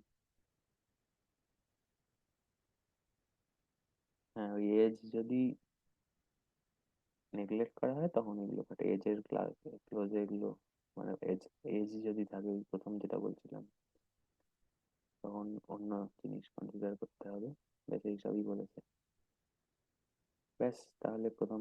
A: হ্যাঁ, ওই এজ যদি নেগলেক্ট করা হয় তখন এগুলো ঘটে, এজের ক্লাস ক্লোজে এগুলো, মানে এজ এজ যদি থাকে ওই প্রথম যেটা বলছিলাম, তখন অন্য জিনিস কনসিডার করতে হবে। ব্যাস এইসবই বলেছে। ব্যাস, তাহলে প্রথম